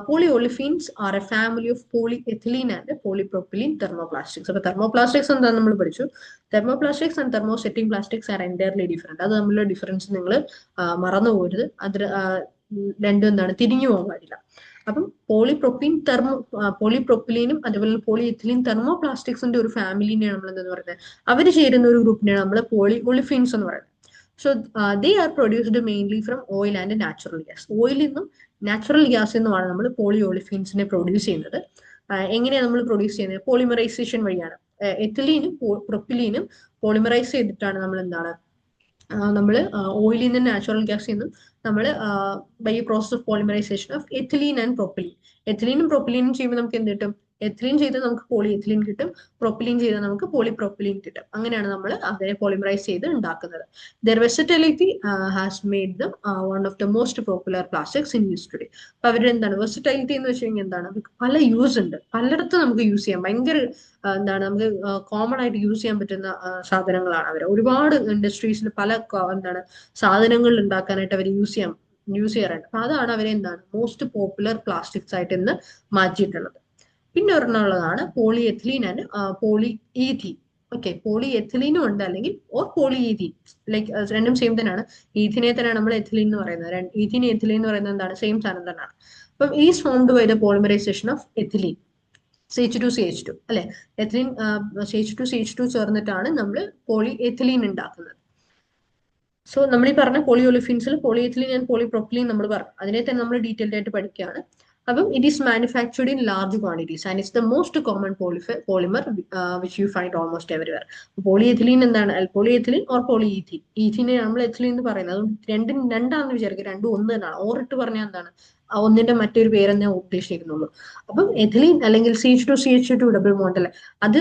Polyolefins are a family of polyethylene and polypropylene thermoplastics. അപ്പൊ തെർമോപ്ലാസ്റ്റിക്സ് എന്താണെന്ന് നമ്മൾ പഠിച്ചു. Thermoplastics and thermosetting plastics R entirely different. അത് തമ്മിലുള്ള ഡിഫറൻസ് നിങ്ങൾ മറന്നു പോകരുത്. അത് രണ്ടും എന്താണ്? തിരിഞ്ഞു പോകാൻ പാടില്ല. അപ്പം പോളിപ്രൊപ്പിലീനും അതേപോലെ പോളിഎഥിലീൻ തെർമോപ്ലാസ്റ്റിക്സിന്റെ ഒരു ഫാമിലിനെയാണ് നമ്മൾ എന്താ പറയുന്നത്? അവർ ചേരുന്ന ഒരു ഗ്രൂപ്പിനെയാണ് നമ്മൾ പോളിഒളിഫീൻസ് എന്ന് പറയുന്നത്. So they are produced mainly from oil and natural gas. ഓയിലിൽ നിന്നും നാച്ചുറൽ ഗ്യാസിൽ നിന്നുമാണ് നമ്മൾ പോളിഒളിഫീൻസിനെ പ്രൊഡ്യൂസ് ചെയ്യുന്നത്. എങ്ങനെയാണ് നമ്മൾ പ്രൊഡ്യൂസ് ചെയ്യുന്നത്? പോളിമറൈസേഷൻ വഴിയാണ്. എത്തിലീനും പ്രൊപ്പിലീനും പോളിമറൈസ് ചെയ്തിട്ടാണ് നമ്മൾ എന്താണ് നമ്മൾ ഓയിലിൽ നിന്ന് നാച്ചുറൽ ഗ്യാസിൽ നിന്നും നമ്മൾ by process of polymerization of ethylene and propylene. എഥിലീനും പ്രൊപ്പിലീനും ചെയ്യുമ്പോൾ നമുക്ക് എന്ത് കിട്ടും? എഥിലീൻ ചെയ്ത് നമുക്ക് പോളി എഥിലീൻ കിട്ടും, പ്രൊപ്പിലീൻ ചെയ്ത് നമുക്ക് പോളിപ്രൊപ്പിലീൻ കിട്ടും. അങ്ങനെയാണ് നമ്മൾ അതിനെ പോളിമറൈസ് ചെയ്ത് ഉണ്ടാക്കുന്നത്. Their versatility has made them one of the most popular plastics in use today. അപ്പൊ അവരുടെ എന്താണ് വെർസറ്റിലിറ്റി എന്ന് വെച്ച് കഴിഞ്ഞാൽ എന്താണ്, അവർക്ക് പല യൂസ് ഉണ്ട്, പലയിടത്തും നമുക്ക് യൂസ് ചെയ്യാം. ഭയങ്കര എന്താണ് നമുക്ക് കോമൺ ആയിട്ട് യൂസ് ചെയ്യാൻ പറ്റുന്ന സാധനങ്ങളാണ് അവർ. ഒരുപാട് ഇൻഡസ്ട്രീസിൽ പല എന്താണ് സാധനങ്ങൾ ഉണ്ടാക്കാനായിട്ട് അവർ യൂസ് ചെയ്യാറുണ്ട്. അപ്പൊ അതാണ് അവരെ എന്താണ് മോസ്റ്റ് പോപ്പുലർ പ്ലാസ്റ്റിക്സ് ആയിട്ട് ഇന്ന് മാറ്റിയിട്ടുള്ളത്. പിന്നെ ഒരെണ്ണമുള്ളതാണ് poly ethylene and poly ethene. Okay, poly എഥിലീനും ഉണ്ട്, അല്ലെങ്കിൽ ഓർ പോളി ഈഥീൻ, ലൈക്ക് രണ്ടും സെയിം തന്നെയാണ്. ഈഥിനെ തന്നെയാണ് നമ്മൾ എഥിലീൻ എന്ന് പറയുന്നത്. ഈഥീൻ എഥിലീൻ എന്ന് പറയുന്നത് എന്താണ്, സെയിം സാധനം തന്നെയാണ്. അപ്പം is formed by the polymerisation of ethylene CH2CH2 അല്ലെ. എഥിലീൻ CH2CH2 ചേർന്നിട്ടാണ് നമ്മൾ പോളി എഥിലീൻ ഉണ്ടാക്കുന്നത്. സോ നമ്മൾ ഈ പറഞ്ഞ പോളി ഒലിഫിൻസിൽ പോളി എഥിലീൻ ആൻഡ് പോളിപ്രൊപ്പിലീൻ നമ്മൾ പറഞ്ഞു, അതിനെ തന്നെ നമ്മൾ ഡീറ്റെയിൽഡ് ആയിട്ട് പഠിക്കുകയാണ്. അപ്പം it is manufactured in large quantities and it's the most common polymer which you find almost everywhere. Poly ethylene എന്താണ്, poly ethylene or poly ethene. ഈഥീനെ നമ്മൾ എഥിലീൻ എന്ന് പറയുന്നത്, അതുകൊണ്ട് രണ്ടാണെന്ന് വിചാരിക്കുക, രണ്ടും ഒന്ന് തന്നെയാണ്. ഓറിട്ട് പറഞ്ഞാൽ എന്താണ്, ഒന്നിന്റെ മറ്റൊരു പേരെന്നേ ഉദ്ദേശിക്കുന്നുള്ളൂ. അപ്പം എഥിലീൻ അല്ലെങ്കിൽ CH2CH2 ഡബിൾ ബോണ്ട് അല്ലെ, അത്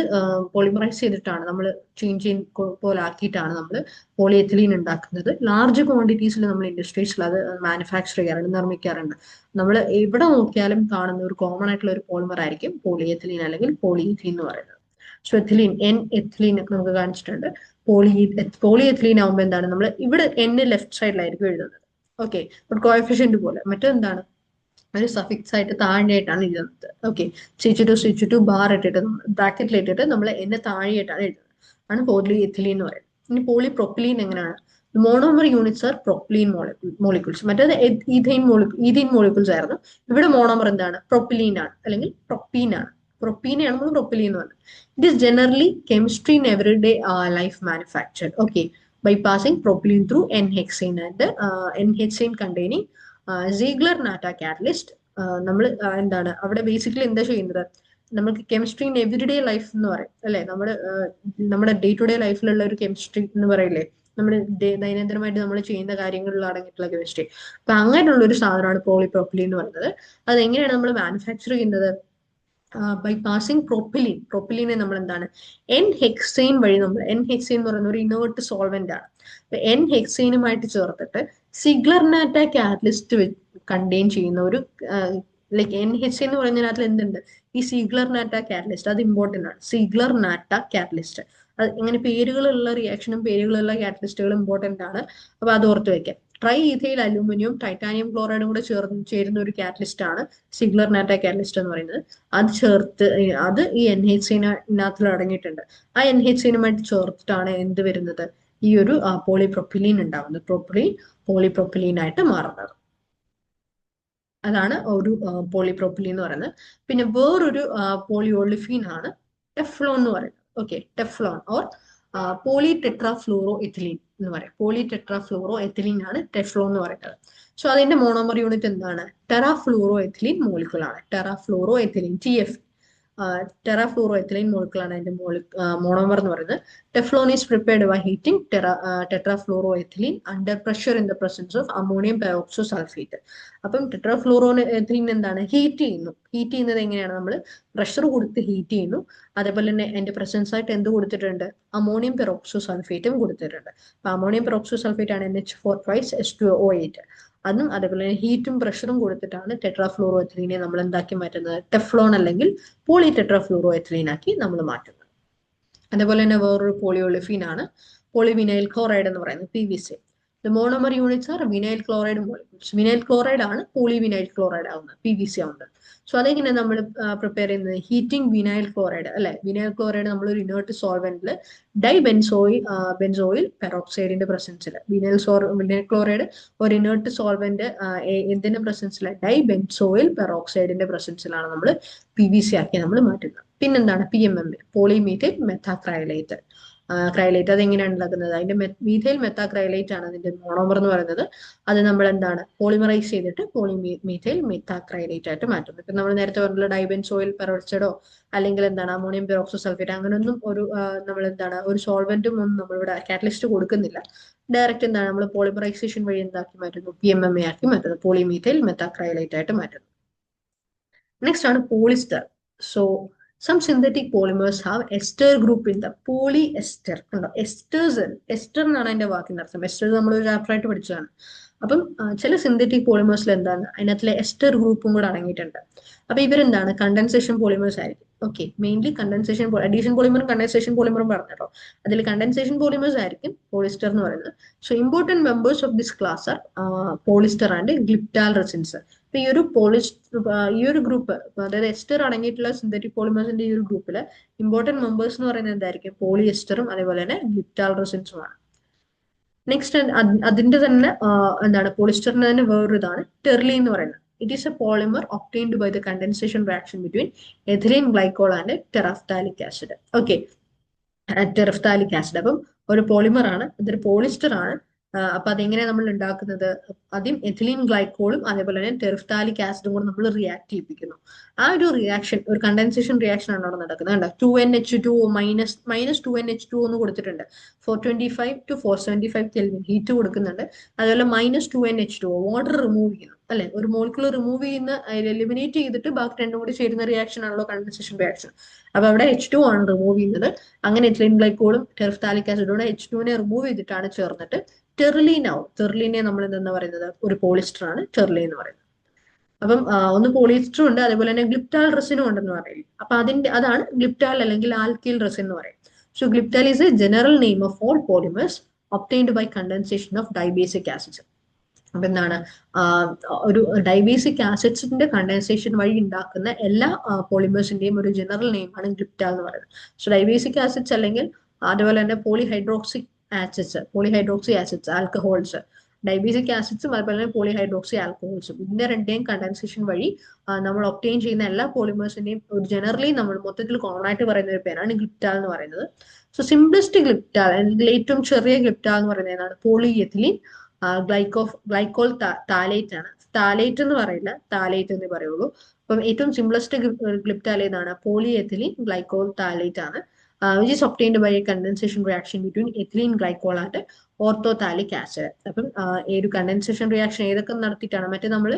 പോളിമറൈസ് ചെയ്തിട്ടാണ് നമ്മൾ ചെയിൻ പോലെ ആക്കിയിട്ടാണ് നമ്മൾ പോളി എഥിലീൻ ഉണ്ടാക്കുന്നത്. ലാർജ് ക്വാണ്ടിറ്റീസിൽ നമ്മൾ ഇൻഡസ്ട്രീസിൽ അത് മാനുഫാക്ചർ ചെയ്യാറുണ്ട്, നിർമ്മിക്കാറുണ്ട്. നമ്മൾ എവിടെ നോക്കിയാലും കാണുന്ന ഒരു കോമൺ ആയിട്ടുള്ള ഒരു പോളിമർ ആയിരിക്കും പോളി എഥിലീൻ അല്ലെങ്കിൽ പോളി ഈഥീൻ എന്ന് പറയുന്നത്. സോ എഥിലീൻ, എഥിലീൻ ഒക്കെ നമുക്ക് കാണിച്ചിട്ടുണ്ട്. പോളി എഥിലീൻ ആകുമ്പോൾ എന്താണ്, നമ്മൾ ഇവിടെ ലെഫ്റ്റ് സൈഡിലായിരിക്കും എഴുതുന്നത്. ഓക്കെ, ബട്ട് കോഎഫിഷ്യന്റ് പോലെ. മറ്റെന്താണ്, ഒരു സഫിക്സ് ആയിട്ട് താഴെയായിട്ടാണ് എഴുതുന്നത്. ഓക്കെ, CH2 ബാർ ഇട്ടിട്ട് ബ്രാക്കറ്റിൽ ഇട്ടിട്ട് നമ്മൾ താഴെയായിട്ടാണ് എഴുതുന്നത്. ആണ് പോളി എഥിലീൻ എന്ന് പറയുന്നത്. ഇനി പോളി പ്രൊപ്പിലീൻ എങ്ങനെയാണ്? Monomer units are propylene molecules. മറ്റേത് ഈഥീൻ മോളിക്യൂൾസ് ആയിരുന്നു. ഇവിടെ മോണോമർ എന്താണ്, പ്രൊപ്പിലീൻ ആണ്, അല്ലെങ്കിൽ പ്രൊപ്പീൻ ആണ്. പ്രൊപ്പീനെയാണ് നമ്മൾ പ്രൊപ്പിലീൻ എന്ന് പറയുന്നത്. It is generally chemistry in everyday life manufactured, okay, by passing propylene through N-hexane and N-hexane containing Ziegler Natta catalyst. നമ്മൾ എന്താണ് അവിടെ ബേസിക്കലി എന്താ ചെയ്യുന്നത്, നമുക്ക് കെമിസ്ട്രി ഇൻ എവറിഡേ ലൈഫ് എന്ന് പറയും അല്ലെ. നമ്മുടെ ഡേ ടു ഡേ ലൈഫിലുള്ള ഒരു കെമിസ്ട്രി എന്ന് പറയില്ലേ, നമ്മുടെ ദൈനംദിനമായിട്ട് നമ്മൾ ചെയ്യുന്ന കാര്യങ്ങളിൽ അടങ്ങിയിട്ടുള്ള കെമിസ്ട്രി. അപ്പൊ അങ്ങനെയുള്ള ഒരു സാധനമാണ് പോളിപ്രോപ്പിലീൻ എന്ന് പറയുന്നത്. അതെങ്ങനെയാണ് നമ്മൾ മാനുഫാക്ചർ ചെയ്യുന്നത്? ബൈ പാസിംഗ് പ്രൊപ്പിലീനെ നമ്മൾ എന്താണ് N-hexane വഴി, നമ്മൾ N-hexane എന്ന് പറയുന്ന ഒരു ഇനേർട്ട് സോൾവെന്റ് ആണ്. N-hexaneുമായിട്ട് ചേർത്തിട്ട് സിഗ്ലർ നാറ്റ കാറ്റലിസ്റ്റ് കണ്ടെയ്ൻ ചെയ്യുന്ന ഒരു ലൈക്ക് N-hexane എന്ന് പറയുന്നതിനകത്ത് എന്തുണ്ട്, ഈ സിഗ്ലർ നാറ്റ കാറ്റലിസ്റ്റ്, അത് ഇമ്പോർട്ടന്റ് ആണ്. സിഗ്ലർ നാറ്റ കാറ്റലിസ്റ്റ്, അത് ഇങ്ങനെ പേരുകളുള്ള റിയാക്ഷനും പേരുകളുള്ള കാറ്റലിസ്റ്റുകളും ഇമ്പോർട്ടന്റ് ആണ്. അപ്പൊ അത് ഓർത്ത് വെക്കാം. ട്രൈ ഈഥൈൽ അലൂമിനിയം ടൈറ്റാനിയം ക്ലോറൈഡും കൂടെ ചേരുന്ന ഒരു കാറ്റലിസ്റ്റ് ആണ് സിഗ്ലർ നാറ്റ കാറ്റലിസ്റ്റ് എന്ന് പറയുന്നത്. അത് ഈ N-hexaneനകത്തിൽ അടങ്ങിയിട്ടുണ്ട്. ആ N-hexaneുമായിട്ട് ചേർത്തിട്ടാണ് എന്ത് വരുന്നത്, ഈ ഒരു പോളിപ്രൊപ്പിലീൻ ഉണ്ടാവുന്നത്. പോളിപ്രൊപ്പിലീൻ ആയിട്ട് മാറുന്നത്. അതാണ് ഒരു പോളിപ്രൊപ്പിലീൻ എന്ന് പറയുന്നത്. പിന്നെ വേറൊരു പോളിയോളിഫീൻ ആണ് ടെഫ്ലോൺ എന്ന് പറയുന്നത്. Okay, Teflon or poly tetrafluoro ethylene എന്ന് പറയും. പോളി ടെട്രാഫ്ലൂറോ എഥിലീൻ ആണ് ടെഫ്ലോൺ എന്ന് പറയുന്നത്. സോ അതിന്റെ മോണോമർ യൂണിറ്റ് എന്താണ്, ടെറാഫ്ലൂറോ എഥിലീൻ മോളിക്യൂൾ ആണ്. Tetrafluoro ethylene, TF, tetrafluoro ethylene molecule ആണ് അതിന്റെ മോണോമർ എന്ന് പറയുന്നത്. Teflon is prepared by heating tetrafluoro ethylene under pressure in the presence of ammonium peroxo sulphate. അപ്പം ടെട്രാഫ്ലൂറോ എഥിലീൻ എന്താണ്, ഹീറ്റ് ചെയ്യുന്നത് എങ്ങനെയാണ്, നമ്മൾ പ്രഷർ കൊടുത്ത് ഹീറ്റ് ചെയ്യുന്നു. അതേപോലെ തന്നെ അതിന്റെ പ്രസൻസ് ആയിട്ട് എന്ത് കൊടുത്തിട്ടുണ്ട്, അമോണിയം പെറോക്സോ സൾഫേറ്റും കൊടുത്തിട്ടുണ്ട്. അപ്പൊ അമോണിയം പെറോക്സോ സൾഫേറ്റ് ആണ് NH4 H2O8. അതും അതേപോലെ തന്നെ ഹീറ്റും പ്രഷറും കൊടുത്തിട്ടാണ് ടെട്രാഫ്ലൂറോ എഥിലീനെ നമ്മൾ എന്താക്കി മാറ്റുന്നത്, ടെഫ്ലോൺ അല്ലെങ്കിൽ പോളി ടെട്രാഫ്ലൂറോ എഥിലീൻ ആക്കി നമ്മൾ മാറ്റുന്നത്. അതേപോലെ തന്നെ വേറൊരു പോളിയോളിഫീൻ ആണ് പോളിവിനൈൽ ക്ലോറൈഡ് എന്ന് പറയുന്നത്, PVC. The monomer units are vinyl chloride molecules. Vinyl chloride ആണ് പോളിവിനൈൽ ക്ലോറൈഡ് ആവുന്നത്, PVC ആവുന്നത്. സോ അതെങ്ങനെ നമ്മൾ പ്രിപ്പയർ ചെയ്യുന്നത്, ഹീറ്റിംഗ് വിനൈൽ ക്ലോറൈഡ് അല്ലെ. വിനൈൽ ക്ലോറൈഡ് നമ്മൾ ഒരു ഇനേർട്ട് സോൾവെന്റിൽ ബെൻസോയിൽ പെറോക്സൈഡിന്റെ പ്രസൻസിൽ, വിനൈൽ ക്ലോറൈഡ് ഒരു ഇനേർട്ട് സോൾവെന്റ് എന്തിന്റെ പ്രസൻസിൽ, ബെൻസോയിൽ പെറോക്സൈഡിന്റെ പ്രസൻസിലാണ് നമ്മൾ PVC ആക്കി നമ്മൾ മാറ്റുന്നത്. പിന്നെന്താണ് PMMA, പോളിമീഥൈൽ മെഥാക്രൈലേറ്റ്. ക്രൈലേറ്റ്. അത് എങ്ങനെയാണ് ഉണ്ടാക്കുന്നത്? അതിന്റെ മീഥൈൽ മെത്താക്രൈലേറ്റ് ആണ് അതിന്റെ മോണോമർ എന്ന് പറയുന്നത്. അത് നമ്മൾ എന്താണ് പോളിമറൈസ് ചെയ്തിട്ട് മീഥൈൽ മെത്താക്രൈലേറ്റ് ആയിട്ട് മാറ്റുന്നു. ഇപ്പൊ നമ്മൾ നേരത്തെ പറഞ്ഞ ഡൈബെൻസോയിൽ പെറോക്സൈഡോ അല്ലെങ്കിൽ എന്താണ് അമോണിയം പെറോക്സോ സൾഫേറ്റ് അങ്ങനെയൊന്നും നമ്മൾ എന്താണ് ഒരു സോൾവെന്റും ഒന്നും നമ്മളിവിടെ കാറ്റലിസ്റ്റ് കൊടുക്കുന്നില്ല. ഡയറക്റ്റ് എന്താണ് നമ്മൾ പോളിമറൈസേഷൻ വഴി എന്താക്കി മാറ്റുന്നു, PMMA ആക്കി മാറ്റുന്നു, പോളിമീഥൈൽ മെത്താക്രൈലേറ്റ് ആയിട്ട് മാറ്റുന്നു. നെക്സ്റ്റ് ആണ് polyester. So some synthetic polymers have ester group in the polyester. കണ്ടോ, എസ്റ്റേഴ്സ്, എസ്റ്റർ എന്നാണ് അതിന്റെ വാക്കിന്റെ അർത്ഥം. എസ്റ്റേഴ്സ് നമ്മൾ ഒരു ചാപ്റ്റർ ആയിട്ട് പഠിച്ചതാണ്. അപ്പം ചില സിന്തറ്റിക് പോളിമേഴ്സിൽ എന്താണ് അതിനകത്തിലെ എസ്റ്റർ ഗ്രൂപ്പും കൂടെ അടങ്ങിയിട്ടുണ്ട്. അപ്പൊ ഇവരെന്താണ് കണ്ടൻസേഷൻ പോളിമേഴ്സ് ആയിരിക്കും. ഓക്കെ, മെയിൻലി കണ്ടൻസേഷൻ അഡീഷൻ പോളിമറും കണ്ടൻസേഷൻ പോളിമറും പറഞ്ഞല്ലോ. അതിൽ കണ്ടൻസേഷൻ പോളിമേഴ്സ് ആയിരിക്കും പോളിസ്റ്റർ എന്ന് പറയുന്നത്. So important members of this class are polyester and glyptal resins. അപ്പൊ ഈ ഒരു ഗ്രൂപ്പ്, അതായത് എസ്റ്റർ അടങ്ങിയിട്ടുള്ള സിന്തറ്റിക് പോളിമേഴ്സിന്റെ ഈ ഒരു ഗ്രുപ്പില് ഇമ്പോർട്ടന്റ് മെമ്പേഴ്സ് എന്ന് പറയുന്നത് എന്തായിരിക്കും? പോളിയെസ്റ്ററും അതേപോലെ തന്നെ ഗ്ലിപ്റ്റാൽ റെസിൻസുമാണ്. നെക്സ്റ്റ് അതിന്റെ തന്നെ എന്താണ് പോളിസ്റ്ററിന്റെ തന്നെ വേറൊരു ഇതാണ് ടെർലി എന്ന് പറയുന്നത്. It is a polymer obtained by the condensation reaction between ethylene glycol and terephthalic acid. Okay, terephthalic acid. അപ്പം ഒരു പോളിമർ ആണ്, ഇതൊരു പോളിസ്റ്റർ ആണ്. അപ്പൊ അതെങ്ങനെയാണ് നമ്മൾ ഉണ്ടാക്കുന്നത്? ആദ്യം എഥിലീൻ ഗ്ലൈക്കോളും അതേപോലെ തന്നെ ടെറഫ്താലിക് ആസിഡും കൂടെ നമ്മൾ റിയാക്ട് ചെയ്യിപ്പിക്കുന്നു. ആ ഒരു റിയാക്ഷൻ ഒരു കണ്ടൻസേഷൻ റിയാക്ഷൻ ആണ് അവിടെ നടക്കുന്നത്. കണ്ടോ, 2NH2 മൈനസ് 2NH2 എന്ന് കൊടുത്തിട്ടുണ്ട്. 425 to 475 കെൽവിൻ ഹീറ്റ് കൊടുക്കുന്നുണ്ട്. അതുപോലെ -2NH2 വാട്ടർ റിമൂവ് ചെയ്യുന്നു, അല്ലെ? ഒരു മോളിക്കുലർ റിമൂവ് ചെയ്യുന്ന എലിമിനേറ്റ് ചെയ്തിട്ട് ബാക്കി രണ്ടും കൂടി ചേരുന്ന റിയാക്ഷൻ ആണല്ലോ കണ്ടൻസേഷൻ റിയാക്ഷൻ. അപ്പൊ അവിടെ H2 ആണ് റിമൂവ് ചെയ്യുന്നത്. അങ്ങനെ എഥിലീൻ ഗ്ലൈക്കോളും ടെറഫ്താലിക് ആസിഡോടെ H2നെ റിമൂവ് ചെയ്തിട്ടാണ് ചേർന്നിട്ട് ടെർലീൻ ആവും. ടെർലീനെ നമ്മൾ എന്താ പറയുന്നത്? ഒരു പോളിസ്റ്റർ ആണ് ടെർലി എന്ന് പറയുന്നത്. അപ്പം ഒന്ന് പോളിസ്റ്റർ ഉണ്ട്, അതേപോലെ തന്നെ ഗ്ലിപ്റ്റാൽ റെസിനും ഉണ്ടെന്ന് പറയും. അപ്പൊ അതാണ് ഗ്ലിപ്റ്റാൽ അല്ലെങ്കിൽ ആൽക്കിൽ റെസിൻ എന്ന് പറയും. So glyptal is a general name of all polymers obtained by condensation of dibasic acids. അപ്പൊ എന്താണ് ഒരു ഡൈബേസിക് ആസിഡ്സിന്റെ കണ്ടൻസേഷൻ വഴി ഉണ്ടാക്കുന്ന എല്ലാ പോളിമേഴ്സിന്റെയും ഒരു ജനറൽ നെയിമാണ് ഗ്ലിപ്റ്റാൽ എന്ന് പറയുന്നത്. സോ ഡൈബേസിക് ആസിഡ്സ് അല്ലെങ്കിൽ അതുപോലെ തന്നെ പോളിഹൈഡ്രോക്സി ആസിഡ്സ്, ആൽക്കഹോൾസ്, ഡൈബേസിക് ആസിഡ്സും അതുപോലെ തന്നെ പോളിഹൈഡ്രോക്സി ആൽക്കഹോൾസും, ഇതിന്റെ രണ്ടേയും കണ്ടൻസേഷൻ വഴി നമ്മൾ ഒബ്റ്റെയിൻ ചെയ്യുന്ന എല്ലാ പോളിമേഴ്സിന്റെയും ഒരു ജനറലി നമ്മൾ മൊത്തത്തിൽ കോമൺ ആയിട്ട് പറയുന്ന ഒരു പേരാണ് ഗ്ലിപ്റ്റാൽ എന്ന് പറയുന്നത്. സോ സിംപ്ലസ്റ്റ് ഗ്ലിപ്റ്റാൽ അല്ലെങ്കിൽ ഏറ്റവും ചെറിയ ഗ്ലിപ്റ്റാൽ എന്ന് പറയുന്നത് ഏതാണ്? പോളിയെഥിലീൻ ഗ്ലൈക്കോൾ താലേറ്റ് ആണ്. താലേറ്റ് എന്ന് പറയില്ല, താലേറ്റ് എന്ന് പറയുള്ളൂ. അപ്പം ഏറ്റവും സിംപ്ലസ്റ്റ് ഗ്ലിപ്റ്റാൽ ഏതാണ്? പോളിയെഥിലീൻ ഗ്ലൈക്കോൾ താലേറ്റ് ആണ്. Which is obtained by a condensation reaction between ethylene glycol and orthothalic acid. അപ്പം ഈ ഒരു കണ്ടൻസേഷൻ റിയാക്ഷൻ ഏതൊക്കെ നടത്തിയിട്ടാണ്? മറ്റേ നമ്മൾ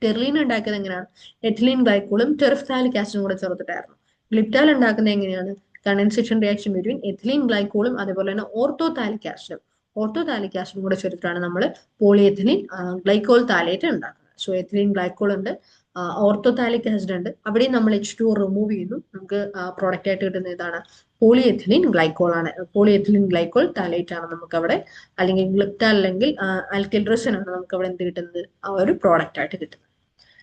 ടെർലീൻ ഉണ്ടാക്കുന്നത് എങ്ങനെയാണ്? എഥിലീൻ ഗ്ലൈക്കോളും ടെറഫ്താലിക് ആസിഡും കൂടെ ചേർത്തിട്ടായിരുന്നു. ഗ്ലിപ്റ്റാൽ ഉണ്ടാക്കുന്നത് എങ്ങനെയാണ്? കണ്ടൻസേഷൻ റിയാക്ഷൻ ബിറ്റ്വീൻ എഥിലീൻ ഗ്ലൈക്കോളും അതേപോലെ തന്നെ ഓർത്തോതാലിക് ആസിഡും കൂടെ ചേർത്തിട്ടാണ് നമ്മൾ പോളിയെഥിലീൻ ഗ്ലൈക്കോൾ താലേറ്റ് ഉണ്ടാക്കുന്നത്. സോ എഥിലീൻ ഗ്ലൈക്കോൾ ഉണ്ട്, ഓർത്തോതാലിക് ആസിഡ് ഉണ്ട്, അവിടെയും നമ്മൾ H2 റിമൂവ് ചെയ്യുന്നു. നമുക്ക് പ്രോഡക്റ്റ് ആയിട്ട് കിട്ടുന്ന ഇതാണ് പോളിയെഥിലീൻ ഗ്ലൈക്കോൾ ആണ്. പോളിയെഥിലീൻ ഗ്ലൈക്കോൾ താലേറ്റ് ആണ് നമുക്ക് അവിടെ, അല്ലെങ്കിൽ ഗ്ലിപ്റ്റാൽ അല്ലെങ്കിൽ ആൽക്കിൽ റെസിൻ ആണ് നമുക്ക് അവിടെ എന്ത് കിട്ടുന്നത്? ആ ഒരു പ്രോഡക്റ്റ് ആയിട്ട് കിട്ടുന്നത്.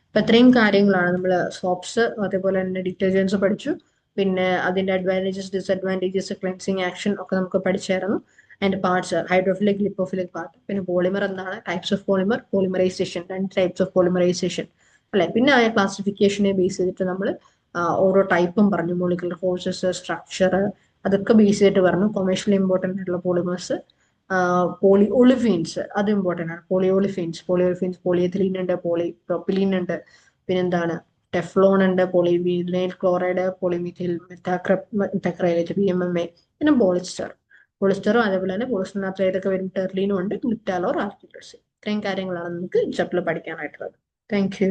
അപ്പൊ ഇത്രയും കാര്യങ്ങളാണ് നമ്മൾ സോപ്സ് അതേപോലെ തന്നെ ഡിറ്റർജൻസ് പഠിച്ചു. പിന്നെ അതിന്റെ അഡ്വാൻറ്റേജസ്, ഡിസ്അഡ്വാൻറ്റേജസ്, ക്ലെൻസിങ് ആക്ഷൻ ഒക്കെ നമുക്ക് പഠിച്ചായിരുന്നു. അതിന്റെ പാർട്സ് ഹൈഡ്രോഫിലിക്, ലിപ്പോഫിലിക് പാർട്ട്, പിന്നെ പോളിമർ എന്താണ്, types of polymer, polymerisation, 2 types of polymerisation, അല്ലെ? പിന്നെ ആ ക്ലാസിഫിക്കേഷനെ ബേസ് ചെയ്തിട്ട് നമ്മൾ ഓരോ ടൈപ്പും പറഞ്ഞു, മോളിക്കുലർ ഫോഴ്സസ്, സ്ട്രക്ചർ, അതൊക്കെ ബേസ് ചെയ്തിട്ട് പറഞ്ഞു. കൊമേഴ്ഷ്യലി ഇമ്പോർട്ടൻ്റ് ആയിട്ടുള്ള പോളിമേഴ്സ്, പോളി ഒളിഫീൻസ് അത് ഇമ്പോർട്ടൻ്റ് ആണ്. പോളിയോളിഫീൻസ്, പോളിയെഥിലീൻ ഉണ്ട്, പോളിപ്രോപ്പിലീൻ ഉണ്ട്, പിന്നെന്താണ് ടെഫ്ലോൺ ഉണ്ട്, പോളിവിനൈൽ ക്ലോറൈഡ്, പോളിമീഥൈൽ മെത്താക്രൈലേറ്റ്, PMMA, പിന്നെ പോളിസ്റ്ററും അതേപോലെ തന്നെ പോളിസ്റ്ററിനകത്ത് ഏതൊക്കെ വരും? ടെർലീനും ഉണ്ട്, ഗ്ലിപ്റ്റാൽ ഓർ ആൽക്കിൽ റെസിൻ. ഇത്രയും കാര്യങ്ങളാണ് നമുക്ക് ഈ ചാപ്റ്ററിൽ പഠിക്കാനായിട്ടുള്ളത്. Thank you.